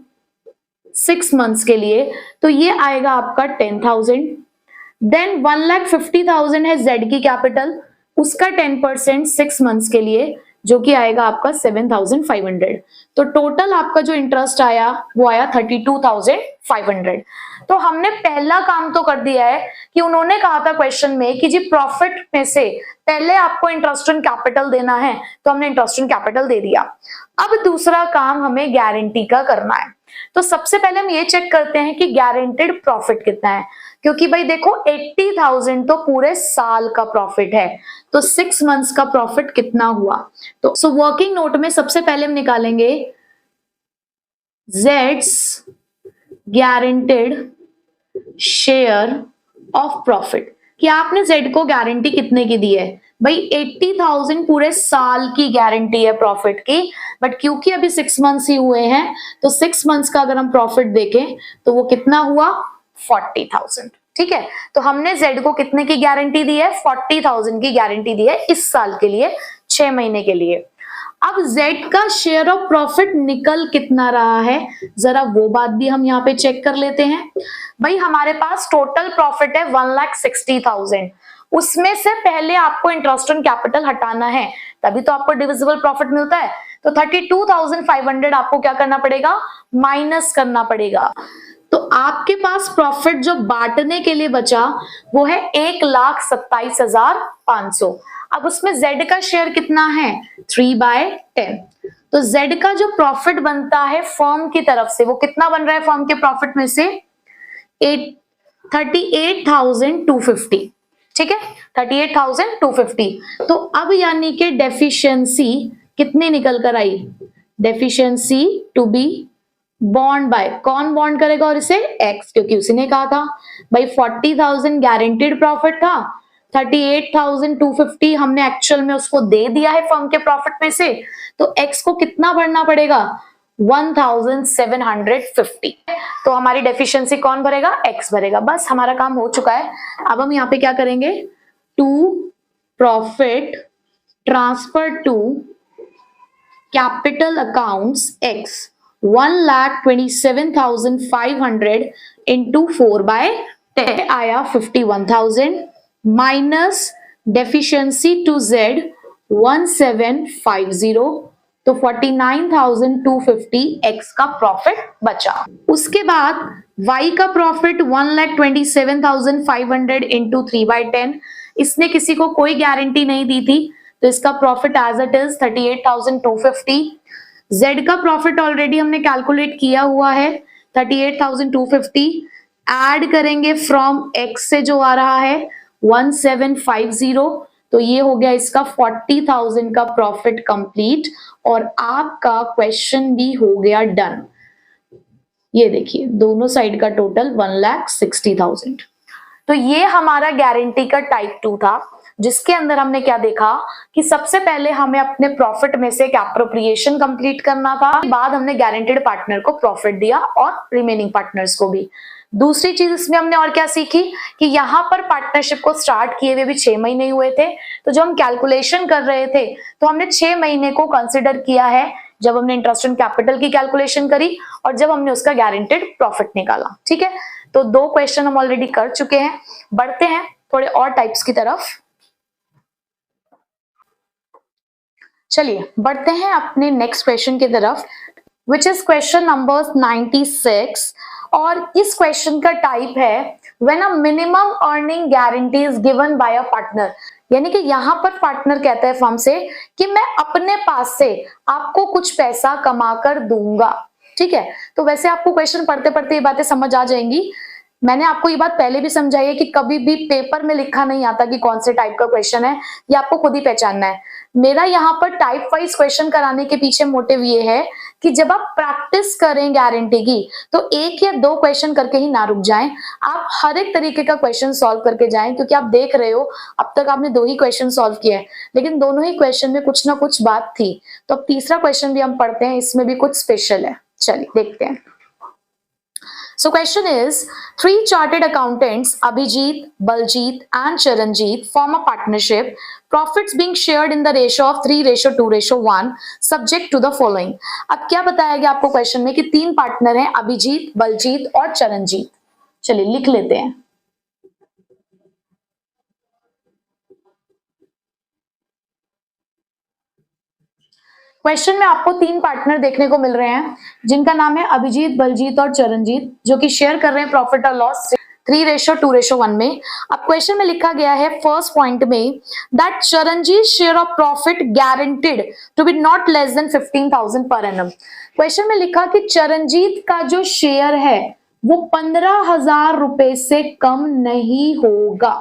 6 मंथ्स के लिए, तो ये आएगा आपका 10,000। देन 1,50,000 है जेड की कैपिटल, उसका 10% 6 मंथ्स के लिए, जो कि आएगा आपका 7,500। तो टोटल आपका जो इंटरेस्ट आया वो आया 32,500। तो हमने पहला काम तो कर दिया है कि उन्होंने कहा था क्वेश्चन में कि जी प्रॉफिट में से पहले आपको इंटरेस्ट ऑन कैपिटल देना है, तो हमने इंटरेस्ट ऑन कैपिटल दे दिया। अब दूसरा काम हमें गारंटी का करना है। तो सबसे पहले हम ये चेक करते हैं कि गारंटेड प्रॉफिट कितना है, क्योंकि भाई देखो 80,000 तो पूरे साल का प्रॉफिट है, तो 6 मंथ्स का प्रॉफिट कितना हुआ। तो वर्किंग नोट में सबसे पहले हम निकालेंगे Jades guaranteed share of profit, कि आपने जेड को गारंटी कितने की दी है। भाई 80,000 पूरे साल की गारंटी है प्रॉफिट की, बट क्योंकि अभी 6 मंथ्स ही हुए हैं तो 6 मंथ्स का अगर हम प्रॉफिट देखें तो वो कितना हुआ, 40,000। ठीक है, तो हमने जेड को कितने की गारंटी दी है, 40,000 की गारंटी दी है इस साल के लिए, 6 महीने के लिए। अब जेड का शेयर ऑफ प्रॉफिट निकल कितना रहा है, जरा वो बात भी हम यहाँ पे चेक कर लेते हैं। भाई हमारे पास टोटल प्रॉफिट है 1,60,000, उसमें से पहले आपको इंटरेस्ट ऑन कैपिटल हटाना है, तभी तो आपको डिविजिबल प्रॉफिट मिलता है। तो 32,500 आपको क्या करना पड़ेगा, माइनस करना पड़ेगा। तो आपके पास प्रॉफिट जो बांटने के लिए बचा वो है 1,27,500। अब उसमें जेड का शेयर कितना है, 3/10। तो जेड का जो प्रॉफिट बनता है फर्म की तरफ से वो कितना बन रहा है, फर्म के प्रॉफिट में से 38,250। ठीक है, 38,250। तो अब यानी कि डेफिशिएंसी कितनी निकल कर आई, डेफिशिएंसी टू बी बॉन्ड बाय, कौन बॉन्ड करेगा और इसे, एक्स, क्योंकि उसी ने कहा था। भाई 40,000 गारंटीड प्रॉफिट था, 38,250 हमने एक्चुअल में उसको दे दिया है फर्म के प्रॉफिट में से, तो एक्स को कितना भरना पड़ेगा, 1,750। तो हमारी डेफिशिएंसी कौन भरेगा, एक्स भरेगा। बस हमारा काम हो चुका है। अब हम यहाँ पे क्या करेंगे, to profit transfer to capital accounts X 1,27,500 into 4/10 आया 51,000 माइनस डेफिशिएंसी टू जेड 1,750, तो 49,250 एक्स का प्रॉफिट बचा। उसके बाद वाई का प्रॉफिट 1,27,500 इंटू 3/10, इसने किसी को कोई गारंटी नहीं दी थी तो इसका profit as it is 38,250। Z का प्रॉफिट ऑलरेडी हमने कैलकुलेट किया हुआ है 38,250, ऐड करेंगे फ्रॉम एक्स से जो आ रहा है 1,750, तो ये हो गया इसका 40,000 का प्रॉफिट कंप्लीट और आपका क्वेश्चन भी हो गया डन। ये देखिए दोनों साइड का टोटल 1,60,000। तो ये हमारा गारंटी का टाइप 2 था, जिसके अंदर हमने क्या देखा कि सबसे पहले हमें अपने प्रॉफिट में से एक एप्रोप्रिएशन कंप्लीट करना था, बाद हमने गारंटेड पार्टनर को प्रॉफिट दिया और रिमेनिंग पार्टनर्स को भी। दूसरी चीज इसमें हमने और क्या सीखी कि यहाँ पर पार्टनरशिप को स्टार्ट किए हुए भी 6 महीने हुए थे, तो जब हम कैलकुलेशन कर रहे थे तो हमने 6 महीने को कंसिडर किया है जब हमने इंटरेस्ट ऑन कैपिटल की कैलकुलेशन करी और जब हमने उसका गारंटेड प्रॉफिट निकाला। ठीक है, तो 2 क्वेश्चन हम ऑलरेडी कर चुके हैं। बढ़ते हैं थोड़े और टाइप्स की तरफ। चलिए बढ़ते हैं अपने नेक्स्ट क्वेश्चन की तरफ, विच इज क्वेश्चन नंबर 96। और इस क्वेश्चन का टाइप है when a minimum earning guarantee is given by a partner. यानी कि यहाँ पर पार्टनर कहता है फर्म से कि मैं अपने पास से आपको कुछ पैसा कमा कर दूंगा। ठीक है, तो वैसे आपको क्वेश्चन पढ़ते पढ़ते ये बातें समझ आ जाएंगी। मैंने आपको ये बात पहले भी समझाई है कि कभी भी पेपर में लिखा नहीं आता कि कौन से टाइप का क्वेश्चन है, ये आपको खुद ही पहचानना है। मेरा यहाँ पर टाइप वाइज क्वेश्चन कराने के पीछे मोटिव ये है कि जब आप प्रैक्टिस करें गारंटी की तो 1 या 2 क्वेश्चन करके ही ना रुक जाएं, आप हर एक तरीके का क्वेश्चन सॉल्व करके जाएं, क्योंकि आप देख रहे हो अब तक आपने 2 ही क्वेश्चन सॉल्व किए हैं, लेकिन दोनों ही क्वेश्चन में कुछ ना कुछ बात थी। तो अब तीसरा क्वेश्चन भी हम पढ़ते हैं, इसमें भी कुछ स्पेशल है। चलिए देखते हैं। So question is, 3 chartered accountants, Abhijit, Baljit and Charanjit form a partnership, profits being shared in the ratio of 3:2:1 subject to the following। अब क्या बताया गया आपको क्वेश्चन में कि 3 पार्टनर हैं, अभिजीत, बलजीत और चरणजीत। चलिए लिख लेते हैं। क्वेश्चन में आपको 3 पार्टनर देखने को मिल रहे हैं जिनका नाम है अभिजीत, बलजीत और चरणजीत, जो कि शेयर कर रहे हैं प्रॉफिट और लॉस 3:2:1 में। अब क्वेश्चन में लिखा गया है फर्स्ट पॉइंट में that Charanjit share of profit guaranteed to be not less than 15,000 per annum. Question में लिखा कि चरणजीत का जो शेयर है वो 15,000 रुपए से कम नहीं होगा।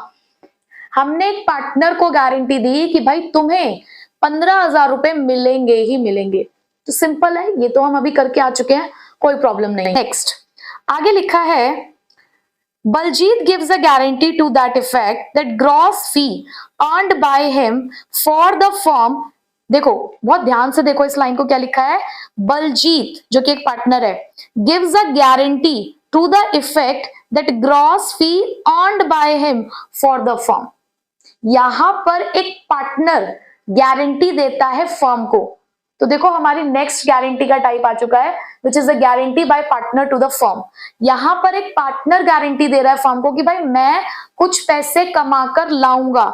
हमने एक पार्टनर को गारंटी दी कि भाई तुम्हें 15,000 रुपए मिलेंगे ही मिलेंगे। तो सिंपल है, ये तो हम अभी करके आ चुके हैं, कोई प्रॉब्लम नहीं। नेक्स्ट आगे लिखा है Baljit gives a guarantee to that effect that gross fee earned by him for the firm। देखो बहुत ध्यान से देखो इस लाइन को, क्या लिखा है, बलजीत जो कि एक पार्टनर है gives a guarantee to the effect that gross fee earned by him for the firm। यहां पर एक पार्टनर गारंटी देता है फर्म को। तो देखो हमारी नेक्स्ट गारंटी का टाइप आ चुका है which is a guarantee by partner to the firm. यहां पर एक पार्टनर गारंटी दे रहा है फर्म को कि भाई मैं कुछ पैसे कमा कर लाऊंगा।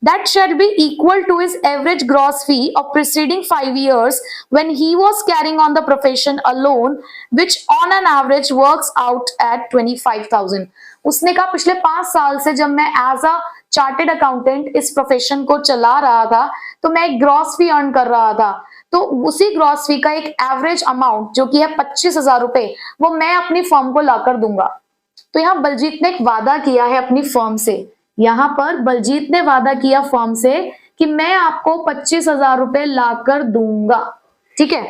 That shall be equal to his average gross fee of preceding 5 years when he was carrying on the profession alone, which on an average works out at 25,000। उसने कहा पिछले 5 साल से जब मैं एज अ चार्टेड अकाउंटेंट इस profession को चला रहा था तो मैं एक ग्रॉस फी अर्न कर रहा था, तो उसी ग्रॉस फी का एक एवरेज अमाउंट जो कि है 25,000 रुपए वो मैं अपनी फर्म को लाकर दूंगा। तो यहाँ बलजीत ने एक वादा किया है अपनी फर्म से, यहाँ पर बलजीत ने वादा किया फर्म से कि मैं आपको 25,000 रुपए लाकर दूंगा। ठीक है,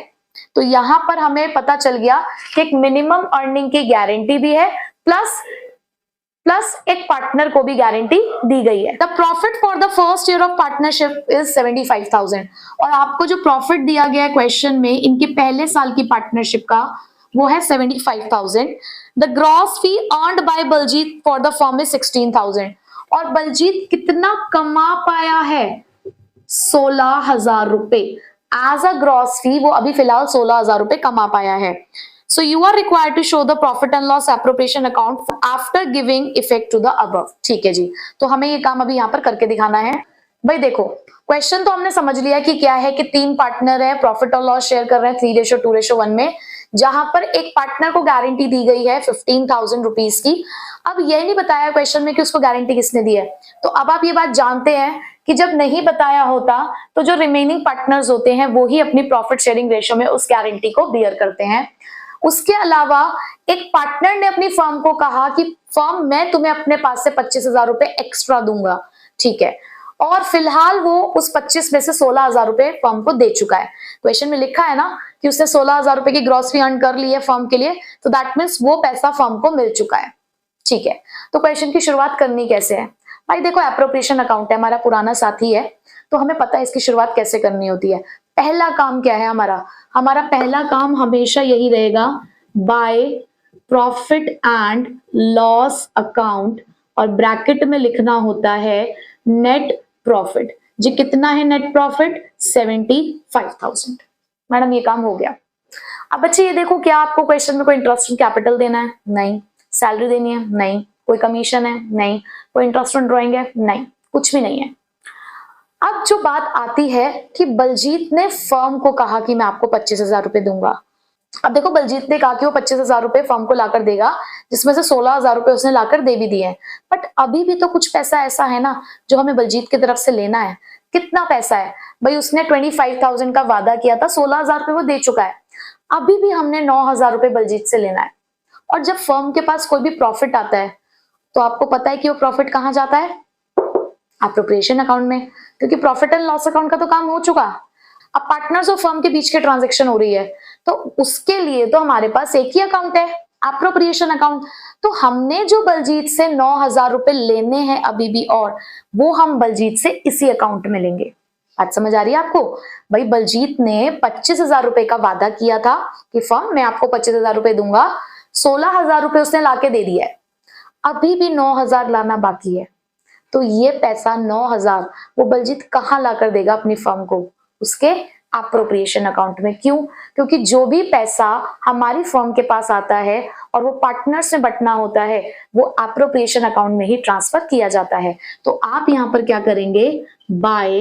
तो यहाँ पर हमें पता चल गया कि एक मिनिमम अर्निंग की गारंटी भी है प्लस एक पार्टनर को भी गारंटी दी गई है। The profit for the first year of partnership is 75,000। और आपको जो प्रॉफिट दिया गया है क्वेश्चन में इनके पहले साल की पार्टनरशिप का वो है 75,000। The gross fee earned by Baljit for the firm is 16,000। और बलजीत कितना कमा पाया है, 16,000 रुपए एज अ ग्रॉस फी, वो अभी फिलहाल 16,000 रुपए कमा पाया है। So you are required to show the profit and loss appropriation account after giving effect to the above। ठीक है जी, तो हमें ये काम अभी यहाँ पर करके दिखाना है। भाई देखो क्वेश्चन तो हमने समझ लिया कि क्या है कि 3 पार्टनर है, प्रॉफिट और लॉस शेयर कर रहे हैं 3:2:1 में, जहां पर एक पार्टनर को गारंटी दी गई है 15,000 रुपीज की। अब ये नहीं बताया क्वेश्चन में कि उसको गारंटी किसने दी है। तो अब आप ये बात जानते हैं कि जब नहीं बताया होता तो जो रिमेनिंग पार्टनर्स होते हैं वो ही अपनी प्रॉफिट शेयरिंग रेशियो में उस गारंटी को बियर करते हैं। उसके अलावा एक पार्टनर ने अपनी फर्म को कहा कि फर्म मैं तुम्हें अपने पास से 25,000 रुपए एक्स्ट्रा दूंगा। ठीक है, और फिलहाल वो उस 25 में से 16,000 रुपए फर्म को दे चुका है। क्वेश्चन में लिखा है ना कि उसने 16,000 रुपए की ग्रॉसरी अर्न कर ली है फर्म के लिए, तो दैट मीन्स वो पैसा फर्म को मिल चुका है। ठीक है, तो क्वेश्चन की शुरुआत करनी कैसे है भाई? देखो, एप्रोप्रिएशन अकाउंट है, हमारा पुराना साथी है, तो हमें पता है इसकी शुरुआत कैसे करनी होती है। पहला काम क्या है हमारा? हमारा पहला काम हमेशा यही रहेगा, by profit and loss account, और ब्रैकेट में लिखना होता है नेट प्रॉफिट। जी कितना है नेट प्रॉफिट? 75,000। मैडम ये काम हो गया। अब बच्चे ये देखो, क्या आपको क्वेश्चन में कोई इंटरेस्ट ऑन कैपिटल देना है? नहीं। सैलरी देनी है? नहीं। कोई कमीशन है? नहीं। कोई इंटरेस्ट ऑन ड्रॉइंग है? नहीं, कुछ भी नहीं है। अब जो बात आती है कि बलजीत ने फर्म को कहा कि मैं आपको 25,000 रुपए दूंगा। अब देखो, बलजीत ने कहा कि वो 25,000 रुपए फर्म को लाकर देगा, जिसमें से 16,000 रुपए उसने लाकर दे भी दिए हैं। बट अभी भी तो कुछ पैसा ऐसा है ना जो हमें बलजीत की तरफ से लेना है। कितना पैसा है भाई? उसने 25,000 का वादा किया था, 16,000 रुपए वो दे चुका है। अभी भी हमने 9,000 रुपए बलजीत से लेना है। और जब फर्म के पास कोई भी प्रॉफिट आता है तो आपको पता है कि वो प्रॉफिट कहाँ जाता है? एप्रोप्रिएशन अकाउंट में, क्योंकि प्रॉफिट एंड लॉस अकाउंट का तो काम हो चुका। अब पार्टनर्स और फर्म के बीच के ट्रांजैक्शन हो रही है, तो उसके लिए तो हमारे पास एक ही अकाउंट है, एप्रोप्रिएशन अकाउंट। तो हमने जो बलजीत से 9,000 रुपए लेने हैं अभी भी, और वो हम बलजीत से इसी अकाउंट में लेंगे। बात समझ आ रही है आपको? भाई बलजीत ने 25,000 रुपए का वादा किया था कि फर्म मैं आपको 25,000 रुपए दूंगा, 16,000 रुपए उसने लाके दे दिया है, अभी भी 9,000 लाना बाकी है। तो ये पैसा 9,000 वो बलजीत कहाँ लाकर देगा अपनी फर्म को? उसके एप्रोप्रिएशन अकाउंट में। क्यों? क्योंकि जो भी पैसा हमारी फर्म के पास आता है और वो पार्टनर्स में बंटना होता है, वो एप्रोप्रिएशन अकाउंट में ही ट्रांसफर किया जाता है। तो आप यहां पर क्या करेंगे? बाय,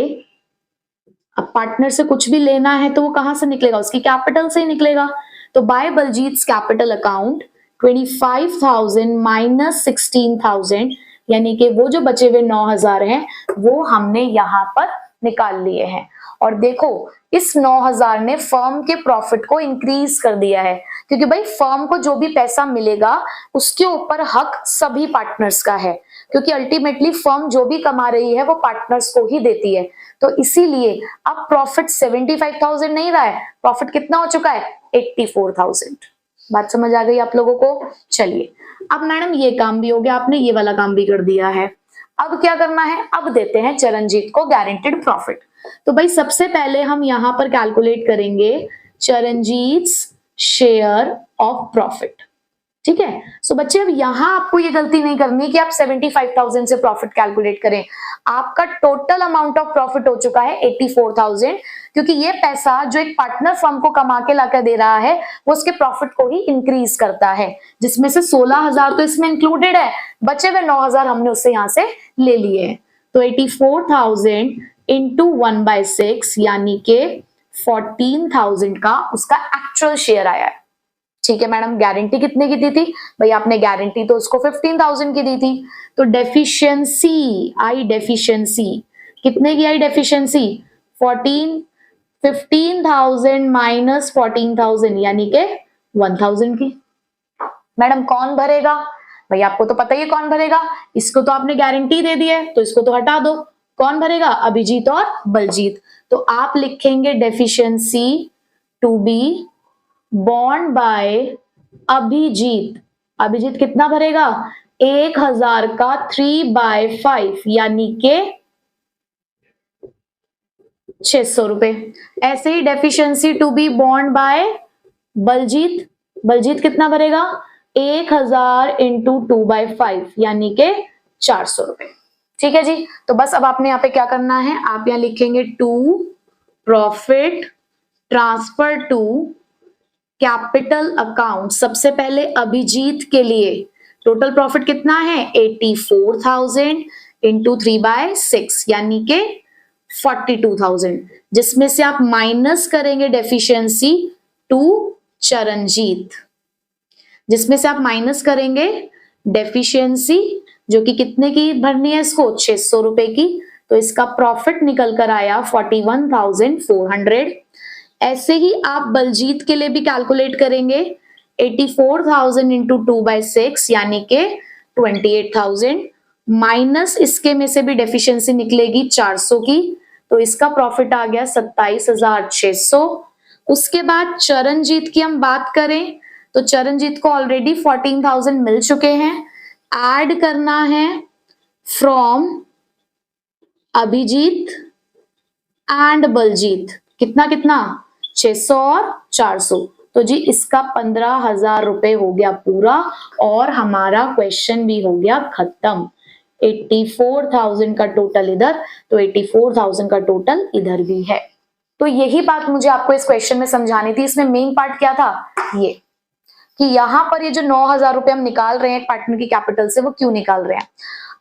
अब पार्टनर से कुछ भी लेना है तो वो कहां से निकलेगा? उसकी कैपिटल से ही निकलेगा। तो by Baljit capital account 25,000 minus 16,000, यानी कि वो जो बचे हुए 9,000 हैं वो हमने यहां पर निकाल लिए हैं। और देखो, इस 9,000 ने फर्म के प्रॉफिट को इंक्रीज कर दिया है, क्योंकि भाई फर्म को जो भी पैसा मिलेगा उसके ऊपर हक सभी पार्टनर्स का है, क्योंकि अल्टीमेटली फर्म जो भी कमा रही है वो पार्टनर्स को ही देती है। तो इसीलिए अब प्रॉफिट 75,000 नहीं रहा है, प्रॉफिट कितना हो चुका है? 84,000। बात समझ आ गई आप लोगों को? चलिए, अब मैडम ये काम भी हो गया, आपने ये वाला काम भी कर दिया है। अब क्या करना है? अब देते हैं चरणजीत को गारंटेड प्रॉफिट। तो भाई सबसे पहले हम यहां पर कैलकुलेट करेंगे चरणजीत्स शेयर ऑफ प्रॉफिट। ठीक है, सो बच्चे अब यहां आपको ये गलती नहीं करनी कि आप 75,000 से प्रॉफिट कैलकुलेट करें। आपका टोटल अमाउंट ऑफ प्रॉफिट हो चुका है 84,000, क्योंकि ये पैसा जो एक पार्टनर फर्म को कमा के लाकर दे रहा है वो उसके प्रॉफिट को ही इंक्रीज करता है, जिसमें से 16,000 तो इसमें इंक्लूडेड है, बचे हुए 9,000 हमने उससे यहां से ले लिए हैं। तो 84,000 इंटू 1/6 यानी के 14,000 का उसका एक्चुअल शेयर आया है। ठीक है मैडम, गारंटी कितने की दी थी भाई? आपने गारंटी तो उसको 15,000 की दी थी। तो डेफिशिएंसी आई, डेफिशिएंसी कितने की आई? डेफिशिएंसी 15,000 माइनस 14,000 यानी के 1,000 की। मैडम कौन भरेगा भाई? आपको तो पता ही है कौन भरेगा, इसको तो आपने गारंटी दे दी है तो इसको तो हटा दो। कौन भरेगा? अभिजीत और बलजीत। तो आप लिखेंगे डेफिशिएंसी टू बी बॉन्ड बाय अभिजीत। अभिजीत कितना भरेगा? 1,000 का 3/5 यानी के 600 रुपए। ऐसे ही डेफिशिएंसी टू बी बॉन्ड बाय बलजीत। बलजीत कितना भरेगा? 1,000 इंटू 2/5 यानी के 400 रुपए। ठीक है जी, तो बस अब आपने यहाँ पे क्या करना है? आप यहाँ लिखेंगे to profit transfer to capital account. सबसे पहले अभिजीत के लिए टोटल प्रॉफिट कितना है? 84,000 इंटू 3/6 यानी के 42,000, जिसमें से आप माइनस करेंगे डेफिशिएंसी टू चरणजीत, जिसमें से आप माइनस करेंगे डेफिशिएंसी जो कि कितने की भरनी है इसको? 600 रुपए की। तो इसका प्रॉफिट निकल कर आया 41,400। ऐसे ही आप बलजीत के लिए भी कैलकुलेट करेंगे 84,000 इंटू 2/6 यानी के 28,000। माइनस इसके में से भी डेफिशिएंसी निकलेगी 400 की, तो इसका प्रॉफिट आ गया 27,600। उसके बाद चरणजीत की हम बात करें तो चरणजीत को ऑलरेडी 14,000 मिल चुके हैं। ऐड करना है फ्रॉम अभिजीत एंड बलजीत, कितना कितना 600 और 400, तो जी इसका 15,000 रुपए हो गया पूरा और हमारा क्वेश्चन भी हो गया खत्म। 84,000 का टोटल इधर, तो 84,000 का टोटल इधर भी है। तो यही बात मुझे आपको इस क्वेश्चन में समझानी थी। इसमें मेन पार्ट क्या था, ये कि यहाँ पर ये जो 9,000 रुपए हम निकाल रहे हैं पार्टनर की कैपिटल से, वो क्यों निकाल रहे हैं।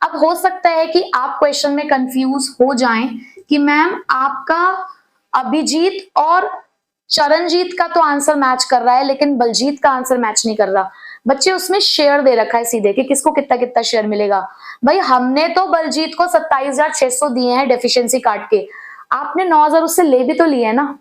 अब हो सकता है कि आप क्वेश्चन में कंफ्यूज हो जाएं कि मैम आपका अभिजीत और चरणजीत का तो आंसर मैच कर रहा है लेकिन बलजीत का आंसर मैच नहीं कर रहा। बच्चे उसमें शेयर दे रखा है सीधे कि किसको कितना कितना शेयर मिलेगा। भाई हमने तो बलजीत को 27,600 दिए हैं डेफिशिएंसी काट के, आपने 9,000 उससे ले भी तो लिए है ना।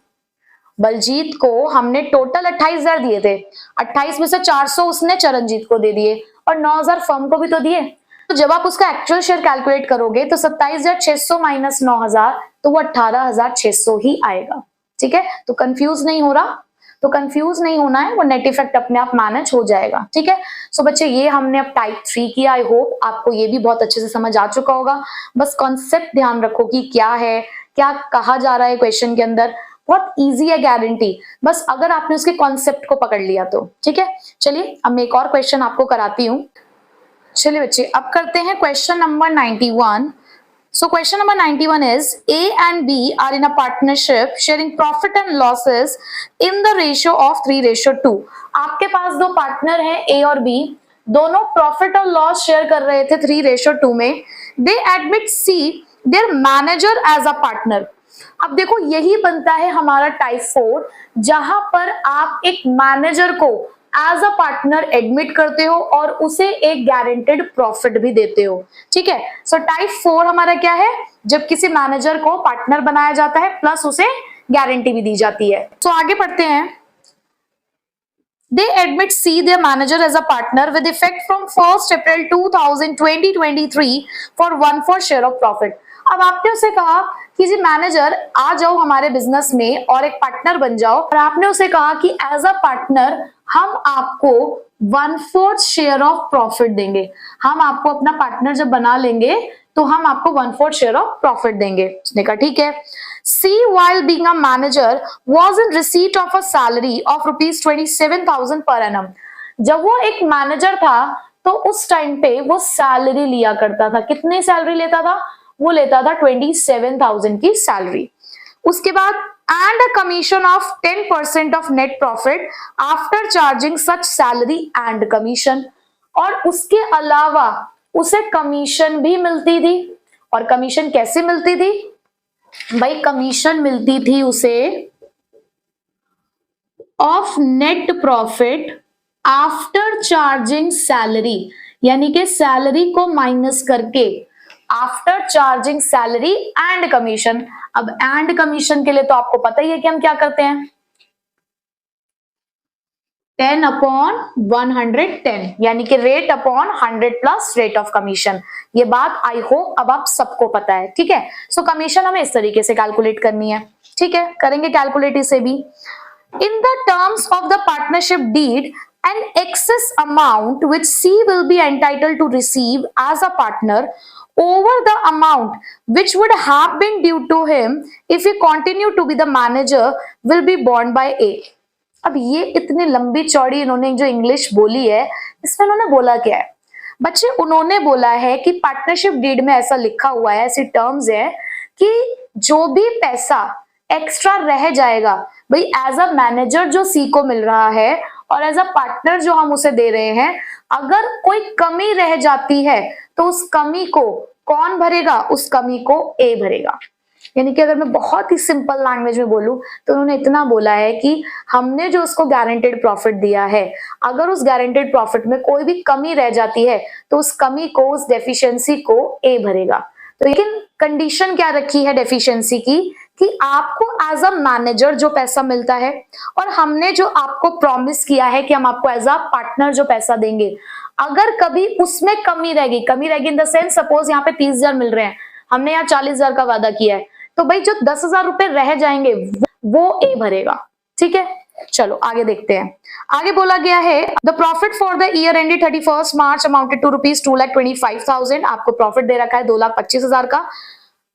बलजीत को हमने टोटल 28,000 दिए थे, 28 में से 400 उसने चरणजीत को दे दिए और 9,000 फर्म को भी तो दिए। तो जब आप उसका एक्चुअल शेयर कैलकुलेट करोगे तो 27,600 माइनस 9,000, तो वो 18,600 ही आएगा। ठीक है, तो कंफ्यूज नहीं हो रहा, तो कंफ्यूज नहीं होना है, वो नेट इफेक्ट अपने आप मैनेज हो जाएगा। ठीक है, सो बच्चे ये हमने अब टाइप 3 किया। आई होप आपको ये भी बहुत अच्छे से समझ आ चुका होगा। बस कॉन्सेप्ट ध्यान रखो कि क्या है, क्या कहा जा रहा है क्वेश्चन के अंदर। बहुत इजी है गारंटी, बस अगर आपने उसके कॉन्सेप्ट को पकड़ लिया तो। ठीक है, चलिए अब मैं एक और क्वेश्चन आपको कराती हूँ। चलिए बच्चे अब करते हैं question number 91। So question number 91 is A and B are in a partnership sharing profit and losses in the ratio of 3:2। आपके पास दो पार्टनर हैं A और B, दोनों प्रॉफिट और लॉस शेयर कर रहे थे 3:2 में। They admit C their manager as a partner। अब देखो यही बनता है हमारा टाइप 4, जहां पर आप एक मैनेजर को एज अ पार्टनर एडमिट करते हो और उसे एक गारंटेड प्रॉफिट भी देते हो। ठीक है, सो टाइप 4 हमारा क्या है, जब किसी मैनेजर को पार्टनर बनाया जाता है प्लस उसे गारंटी भी दी जाती है। तो आगे पढ़ते हैं। They admit C their manager as a partner with effect from 1st April 2023 for 1/4 share of profit। अब आपने उसे कहा कि जी मैनेजर आ जाओ हमारे बिजनेस में और एक पार्टनर बन जाओ, और आपने उसे कहा कि एज अ पार्टनर हम आपको 1/4 शेयर ऑफ प्रॉफिट देंगे। हम आपको अपना पार्टनर जब बना लेंगे तो हम आपको 1/4 शेयर ऑफ प्रॉफिट देंगे। उसने कहा ठीक है। C while being a manager was in receipt of a salary of rupees 27,000 per annum। जब वो एक मैनेजर था तो उस टाइम पे वो सैलरी लिया करता था। कितनी सैलरी लेता था, वो लेता था 27,000 की सैलरी। उसके बाद and a commission of 10% of net profit after charging such salary and commission। और उसके अलावा उसे कमीशन भी मिलती थी। और कमीशन कैसे मिलती थी भाई, कमीशन मिलती थी उसे of net profit after charging salary, यानी कि सैलरी को माइनस करके after charging salary and commission. अब एंड कमीशन के लिए तो आपको पता ही है कि हम क्या करते हैं, 10/110, यानी कि rate upon 100 plus rate of commission. ये बात आई होप अब आप सबको पता है। ठीक है, सो कमीशन हमें इस तरीके से कैलकुलेट करनी है। ठीक है, करेंगे कैलकुलेट इसे भी। In the terms of the partnership deed an excess amount which C will be entitled to receive as a partner over the amount which would have been due to him if he continued to be the manager will be borne by A। अब ये इतनी लंबी चौड़ी इन्होंने जो English बोली है, इसमें उन्होंने बोला क्या है बच्चे, उन्होंने बोला है कि पार्टनरशिप डीड में ऐसा लिखा हुआ है, ऐसी टर्म्स है कि जो भी पैसा एक्स्ट्रा रह जाएगा भाई एज अ मैनेजर जो सी को मिल रहा है और एज अ पार्टनर जो हम उसे दे रहे हैं, अगर कोई कमी रह जाती है तो उस कमी को कौन भरेगा, उस कमी को ए भरेगा। यानी कि अगर मैं बहुत ही सिंपल लैंग्वेज में बोलूं तो उन्होंने इतना बोला है कि हमने जो उसको गारंटेड प्रॉफिट दिया है, अगर उस गारंटेड प्रॉफिट में कोई भी कमी रह जाती है तो उस कमी को, उस डेफिशिएंसी को ए भरेगा। तो लेकिन कंडीशन क्या रखी है डेफिशिएंसी की कि आपको एज अ मैनेजर जो पैसा मिलता है और हमने जो आपको प्रॉमिस किया है कि हम आपको एज अ पार्टनर जो पैसा देंगे, अगर कभी उसमें कमी रहेगी इन द सेंस सपोज यहाँ पे 30,000 मिल रहे हैं, हमने यहाँ 40,000 का वादा किया है, तो भाई जो 10,000 रुपए रह जाएंगे वो ए भरेगा। ठीक है, चलो आगे देखते हैं। आगे बोला गया है the profit for the year ended 31 March amounted to rupees 2,25,000। आपको प्रॉफिट दे रखा है 2,25,000 का।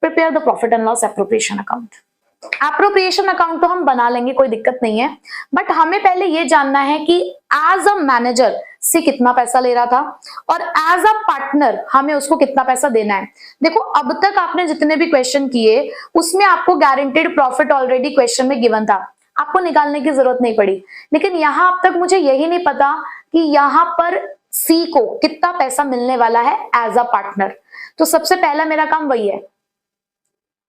Prepare the profit and loss appropriation account. Appropriation account तो हम बना लेंगे, कोई दिक्कत नहीं है, बट हमें पहले ये जानना है कि एज अ मैनेजर से कितना पैसा ले रहा था और एज अ पार्टनर हमें उसको कितना पैसा देना है। देखो अब तक आपने जितने भी क्वेश्चन किए उसमें आपको गारंटेड प्रॉफिट ऑलरेडी क्वेश्चन में गिवन था, आपको निकालने की जरूरत नहीं पड़ी। लेकिन यहां अब तक मुझे यही नहीं पता कि यहां पर सी को कितना पैसा मिलने वाला है एज अ पार्टनर। तो सबसे पहला मेरा काम वही है,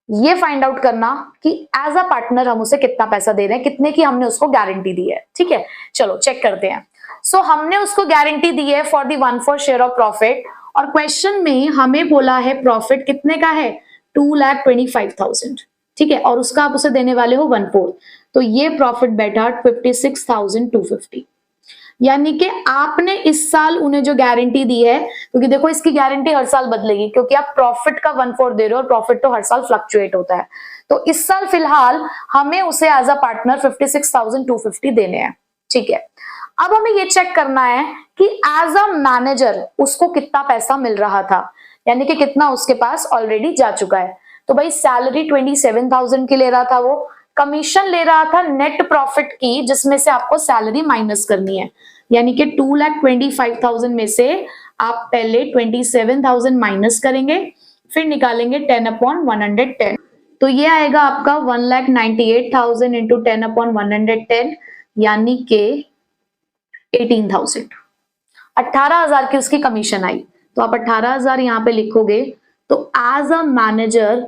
ये फाइंड आउट करना कि एज अ पार्टनर हम उसे कितना पैसा दे रहे हैं, कितने की हमने उसको गारंटी दी है। ठीक है, चलो चेक करते हैं। सो हमने उसको गारंटी दी है for the 1/4 share of profit, और क्वेश्चन में हमें बोला है प्रॉफिट कितने का है 2,25,000। ठीक है, और उसका आप उसे देने वाले हो 1/4, तो ये प्रॉफिट बैठा 56,250। यानी कि आपने इस साल उन्हें जो गारंटी दी है, क्योंकि देखो इसकी गारंटी हर साल बदलेगी क्योंकि आप प्रॉफिट का 1/4 दे रहे हो और प्रॉफिट तो हर साल फ्लक्चुएट होता है, तो इस साल फिलहाल हमें उसे एज अ पार्टनर 56,250 देने हैं। ठीक है, अब हमें ये चेक करना है कि एज अ मैनेजर उसको कितना पैसा मिल रहा था, यानी कि कितना उसके पास ऑलरेडी जा चुका है। तो भाई सैलरी 27,000 की ले रहा था, वो कमीशन ले रहा था नेट प्रॉफिट की, जिसमें से आपको सैलरी माइनस करनी है, यानी कि 2,25,000 में से आप पहले 27,000 माइनस करेंगे, फिर निकालेंगे 10/110, तो ये आएगा आपका 1,98,000 इंटू 10/110, यानी कि 18,000। 18,000 की उसकी कमीशन आई, तो आप 18,000 यहाँ पे लिखोगे। तो as a manager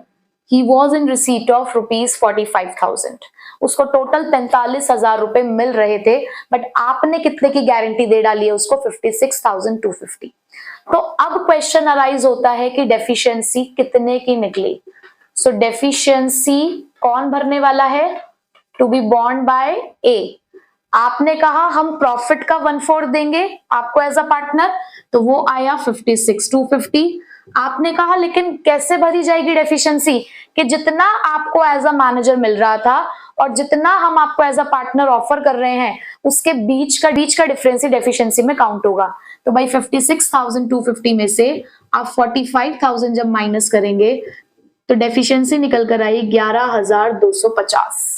he was in receipt of rupees 45,000, उसको टोटल 45,000 रुपए मिल रहे थे, बट आपने कितने की गारंटी दे डाली है उसको 56,250। तो अब क्वेश्चन अराइज होता है कि डेफिशिएंसी कितने की निकली। सो डेफिशिएंसी कौन भरने वाला है, टू बी बॉर्न बाय ए। आपने कहा हम प्रॉफिट का 1/4 देंगे आपको एज अ पार्टनर, तो वो आया 56,250। आपने कहा लेकिन कैसे भरी जाएगी डेफिशिएंसी, कि जितना आपको एज अ मैनेजर मिल रहा था और जितना हम आपको एज अ पार्टनर ऑफर कर रहे हैं उसके बीच का डिफरेंस ही डेफिशिएंसी में काउंट होगा। तो भाई 56,250 में से आप 45,000 जब माइनस करेंगे तो डेफिशिएंसी निकल कर आई 11,250।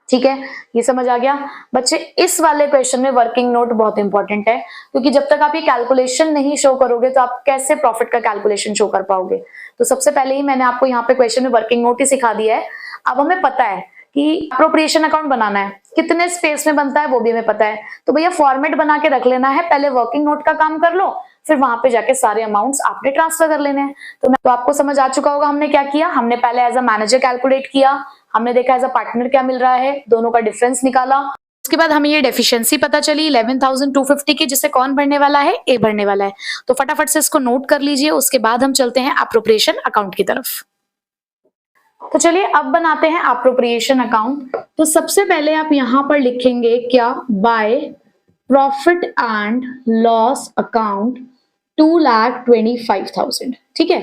ठीक है, ये समझ आ गया बच्चे। इस वाले क्वेश्चन में वर्किंग नोट बहुत इंपॉर्टेंट है, क्योंकि जब तक आप ये कैलकुलेशन नहीं शो करोगे तो आप कैसे प्रॉफिट का कैलकुलेशन शो कर पाओगे। तो सबसे पहले ही मैंने आपको यहाँ पे क्वेश्चन में वर्किंग नोट ही सिखा दिया है। अब हमें पता है कि एप्रोप्रिएशन अकाउंट बनाना है, कितने स्पेस में बनता है वो भी हमें पता है, तो भैया फॉर्मेट बना के रख लेना है, पहले वर्किंग नोट का काम कर लो, फिर वहां पे जाके सारे अमाउंट्स आपने ट्रांसफर कर लेने हैं। तो आपको समझ आ चुका होगा हमने क्या किया। हमने पहले एज अ मैनेजर कैलकुलेट किया, हमने देखा एज अ पार्टनर क्या मिल रहा है, दोनों का डिफरेंस निकाला, उसके बाद हमें ये डेफिशिएंसी पता चली 11,250 की, जिसे कौन भरने वाला है, ए भरने वाला है। तो फटाफट से इसको नोट कर लीजिए, उसके बाद हम चलते हैं एप्रोप्रिएशन अकाउंट की तरफ। तो चलिए अब बनाते हैं एप्रोप्रिएशन अकाउंट। तो सबसे पहले आप यहां पर लिखेंगे क्या, by profit and loss account 2,25,000। ठीक है,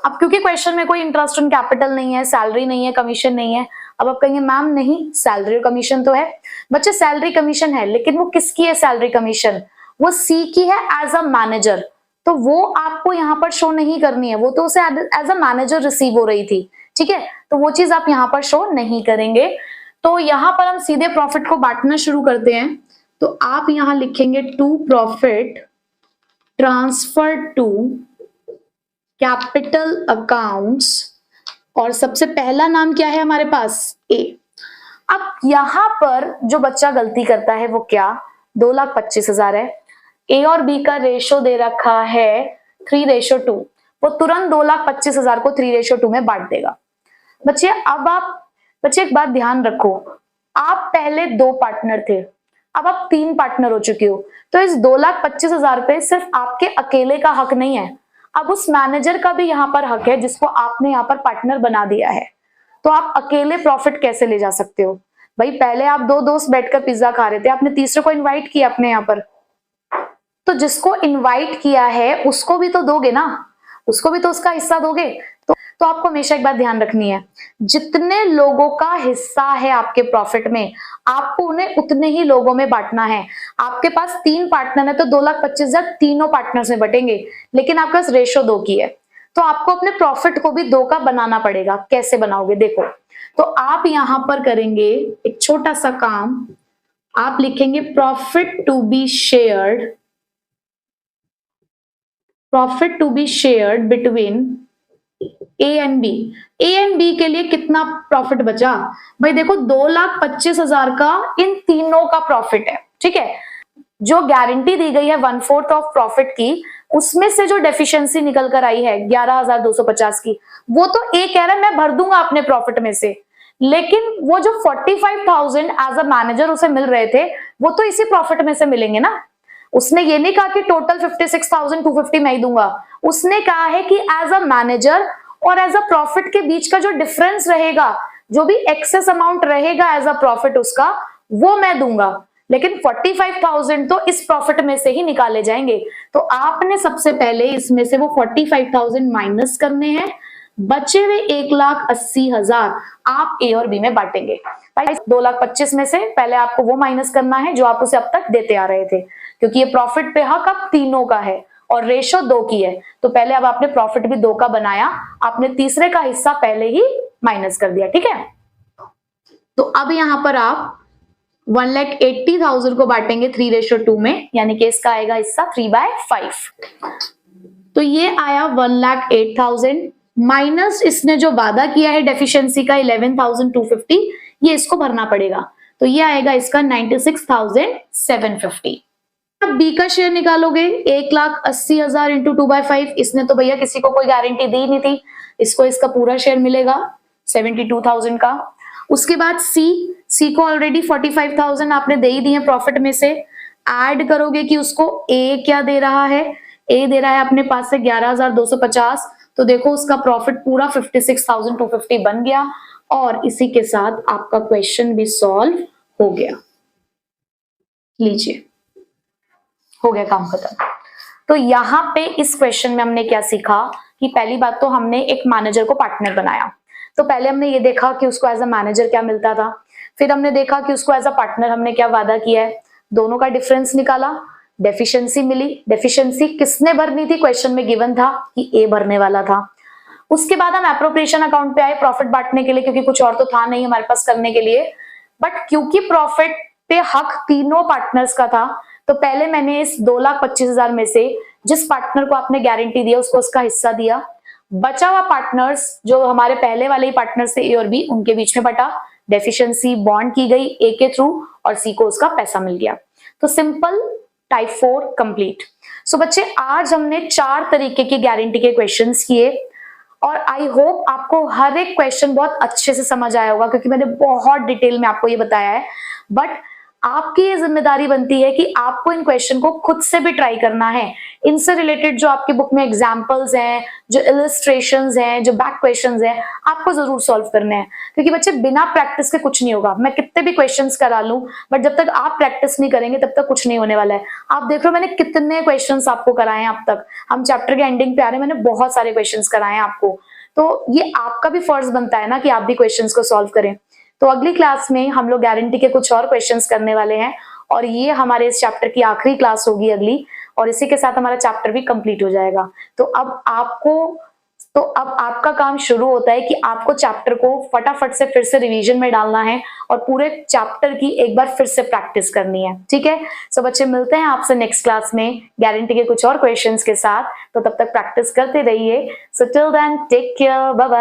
अब क्योंकि क्वेश्चन में कोई इंटरेस्ट ऑन कैपिटल नहीं है, सैलरी नहीं है, कमीशन नहीं है, अब आप कहेंगे मैम नहीं सैलरी और कमीशन तो है। बच्चे सैलरी कमीशन है, लेकिन वो किसकी है सैलरी कमीशन, वो सी की है एज अ मैनेजर, तो वो आपको यहाँ पर शो नहीं करनी है, वो तो उसे एज अ मैनेजर रिसीव हो रही थी। ठीक है, तो वो चीज आप यहाँ पर शो नहीं करेंगे। तो यहाँ पर हम सीधे प्रॉफिट को बांटना शुरू करते हैं। तो आप यहाँ लिखेंगे to profit transfer to capital accounts, और सबसे पहला नाम क्या है हमारे पास, ए। अब यहां पर जो बच्चा गलती करता है वो क्या, 2,25,000 है, ए और बी का रेशो दे रखा है 3:2, वो तुरंत 2,25,000 को 3:2 में बांट देगा। बच्चे अब आप एक बात ध्यान रखो, आप पहले 2 पार्टनर थे, अब आप 3 पार्टनर हो चुके हो, तो इस 2,25,000 पे सिर्फ आपके अकेले का हक नहीं है, अब उस मैनेजर का भी यहाँ पर हक है जिसको आपने यहाँ पर पार्टनर बना दिया है। तो आप अकेले प्रॉफिट कैसे ले जा सकते हो भाई, पहले आप 2 दोस्त बैठकर पिज्जा खा रहे थे, आपने तीसरे को इनवाइट किया अपने यहाँ पर, तो जिसको इनवाइट किया है उसको भी तो दोगे ना, उसको भी तो उसका हिस्सा दोगे। तो आपको हमेशा एक बात ध्यान रखनी है, जितने लोगों का हिस्सा है आपके प्रॉफिट में, आपको उन्हें उतने ही लोगों में बांटना है। आपके पास 3 पार्टनर है तो 2,25,000 तीनों पार्टनर्स में बटेंगे, लेकिन आपके पास रेशो 2 की है, तो आपको अपने प्रॉफिट को भी 2 का बनाना पड़ेगा। कैसे बनाओगे देखो, तो आप यहां पर करेंगे एक छोटा सा काम, आप लिखेंगे profit to be shared, profit to be shared between A and B. A and B के लिए कितना प्रॉफिट बचा भाई, देखो 2,25,000 का इन तीनों का प्रॉफिट है, ठीक है। जो गारंटी दी गई है 1/4 ऑफ प्रॉफिट की, उसमें से जो डेफिशिएंसी निकल कर आई है 11,250 की, वो तो ए कह रहा है मैं भर दूंगा अपने प्रॉफिट में से, लेकिन वो जो 45,000 एज अ मैनेजर उसे मिल रहे थे, वो तो इसी प्रॉफिट में से मिलेंगे ना। उसने ये नहीं कहा कि टोटल 56,250 मैं ही दूंगा, उसने कहा है कि एज अ मैनेजर और एज अ प्रॉफिट के बीच का जो डिफरेंस रहेगा, जो भी एक्सेस अमाउंट रहेगा एज अ प्रॉफिट उसका, वो मैं दूंगा, लेकिन 45,000 तो इस प्रॉफिट में से ही निकाले जाएंगे। तो आपने सबसे पहले इसमें से वो 45,000 माइनस करने हैं, बचे हुए 1,80,000 आप ए और बी में बांटेंगे। भाई 2,25,000 में से पहले आपको वो माइनस करना है जो आप उसे अब तक देते आ रहे थे, क्योंकि ये प्रॉफिट पे हक अब तीनों का है और रेशो 2 की है, तो पहले अब आपने प्रॉफिट भी 2 का बनाया, आपने तीसरे का हिस्सा पहले ही माइनस कर दिया, ठीक है। तो अब यहां पर आप 1,80,000 को बांटेंगे 3:2 में, यानी कि इसका आएगा हिस्सा 3/5। तो ये आया 1,08,000 माइनस इसने जो वादा किया है डेफिशिएंसी का 11,250, ये इसको भरना पड़ेगा, तो ये आएगा इसका 96,750। अब बी का शेयर निकालोगे, 1,80,000 इंटू 2/5, इसने तो भैया किसी को कोई गारंटी दी नहीं थी, इसको इसका पूरा शेयर मिलेगा 72,000 का। उसके बाद सी को ऑलरेडी 45,000 आपने दे ही दिए प्रॉफिट में से, ऐड करोगे कि उसको ए क्या दे रहा है, ए दे रहा है अपने पास से 11,250, तो देखो उसका प्रॉफिट पूरा 56,250 बन गया, और इसी के साथ आपका क्वेश्चन भी सॉल्व हो गया। लीजिए, हो गया काम खत्म। तो यहाँ पे इस क्वेश्चन में हमने क्या सीखा कि पहली बात तो हमने एक मैनेजर को पार्टनर बनाया, तो पहले हमने ये देखा कि उसको एज अ मैनेजर क्या मिलता था, फिर हमने देखा कि उसको एज अ पार्टनर हमने क्या वादा किया है, दोनों का डिफरेंस निकाला, डेफिशिएंसी मिली, डेफिशिएंसी किसने भरनी थी, क्वेश्चन में गिवन था कि ए भरने वाला था। उसके बाद हम एप्रोप्रिएशन अकाउंट पे आए प्रॉफिट बांटने के लिए, क्योंकि कुछ और तो था नहीं हमारे पास करने के लिए, बट क्योंकि प्रॉफिट पे हक तीनों पार्टनर्स का था, तो पहले मैंने इस 2,25,000 में से जिस पार्टनर को आपने गारंटी दिया उसको उसका हिस्सा दिया, बचा हुआ पार्टनर्स जो हमारे पहले वाले ही पार्टनर्स थे ए और बी, उनके बीच में बटा, डेफिशिएंसी बॉन्ड की गई ए के थ्रू और सी को उसका पैसा मिल गया। तो सिंपल टाइप 4 कंप्लीट। सो बच्चे आज हमने 4 तरीके की गारंटी के क्वेश्चंस किए, और आई होप आपको हर एक क्वेश्चन बहुत अच्छे से समझ आया होगा, क्योंकि मैंने बहुत डिटेल में आपको ये बताया है। बट आपकी ये जिम्मेदारी बनती है कि आपको इन क्वेश्चन को खुद से भी ट्राई करना है। इनसे रिलेटेड जो आपकी बुक में एग्जांपल्स हैं, जो इलस्ट्रेशंस हैं, जो बैक क्वेश्चंस हैं, आपको जरूर सॉल्व करने हैं, क्योंकि बच्चे बिना प्रैक्टिस के कुछ नहीं होगा। मैं कितने भी क्वेश्चंस करा लूं, बट जब तक आप प्रैक्टिस नहीं करेंगे तब तक कुछ नहीं होने वाला है। आप देख रहे हो मैंने कितने क्वेश्चंस आपको कराए हैं अब तक, हम चैप्टर के एंडिंग पे आ रहे हैं, मैंने बहुत सारे क्वेश्चंस कराए हैं आपको, तो ये आपका भी फर्ज बनता है ना कि आप भी क्वेश्चंस को सॉल्व करें। तो अगली क्लास में हम लोग गारंटी के कुछ और क्वेश्चंस करने वाले हैं, और ये हमारे इस चैप्टर की आखिरी क्लास होगी अगली, और इसी के साथ हमारा चैप्टर भी कंप्लीट हो जाएगा। तो अब आपका काम शुरू होता है कि आपको चैप्टर को फटाफट से फिर से रिवीजन में डालना है और पूरे चैप्टर की एक बार फिर से प्रैक्टिस करनी है, ठीक है। सो बच्चे मिलते हैं आपसे नेक्स्ट क्लास में गारंटी के कुछ और क्वेश्चंस के साथ, तो तब तक प्रैक्टिस करते रहिए। So till then take care, bye bye.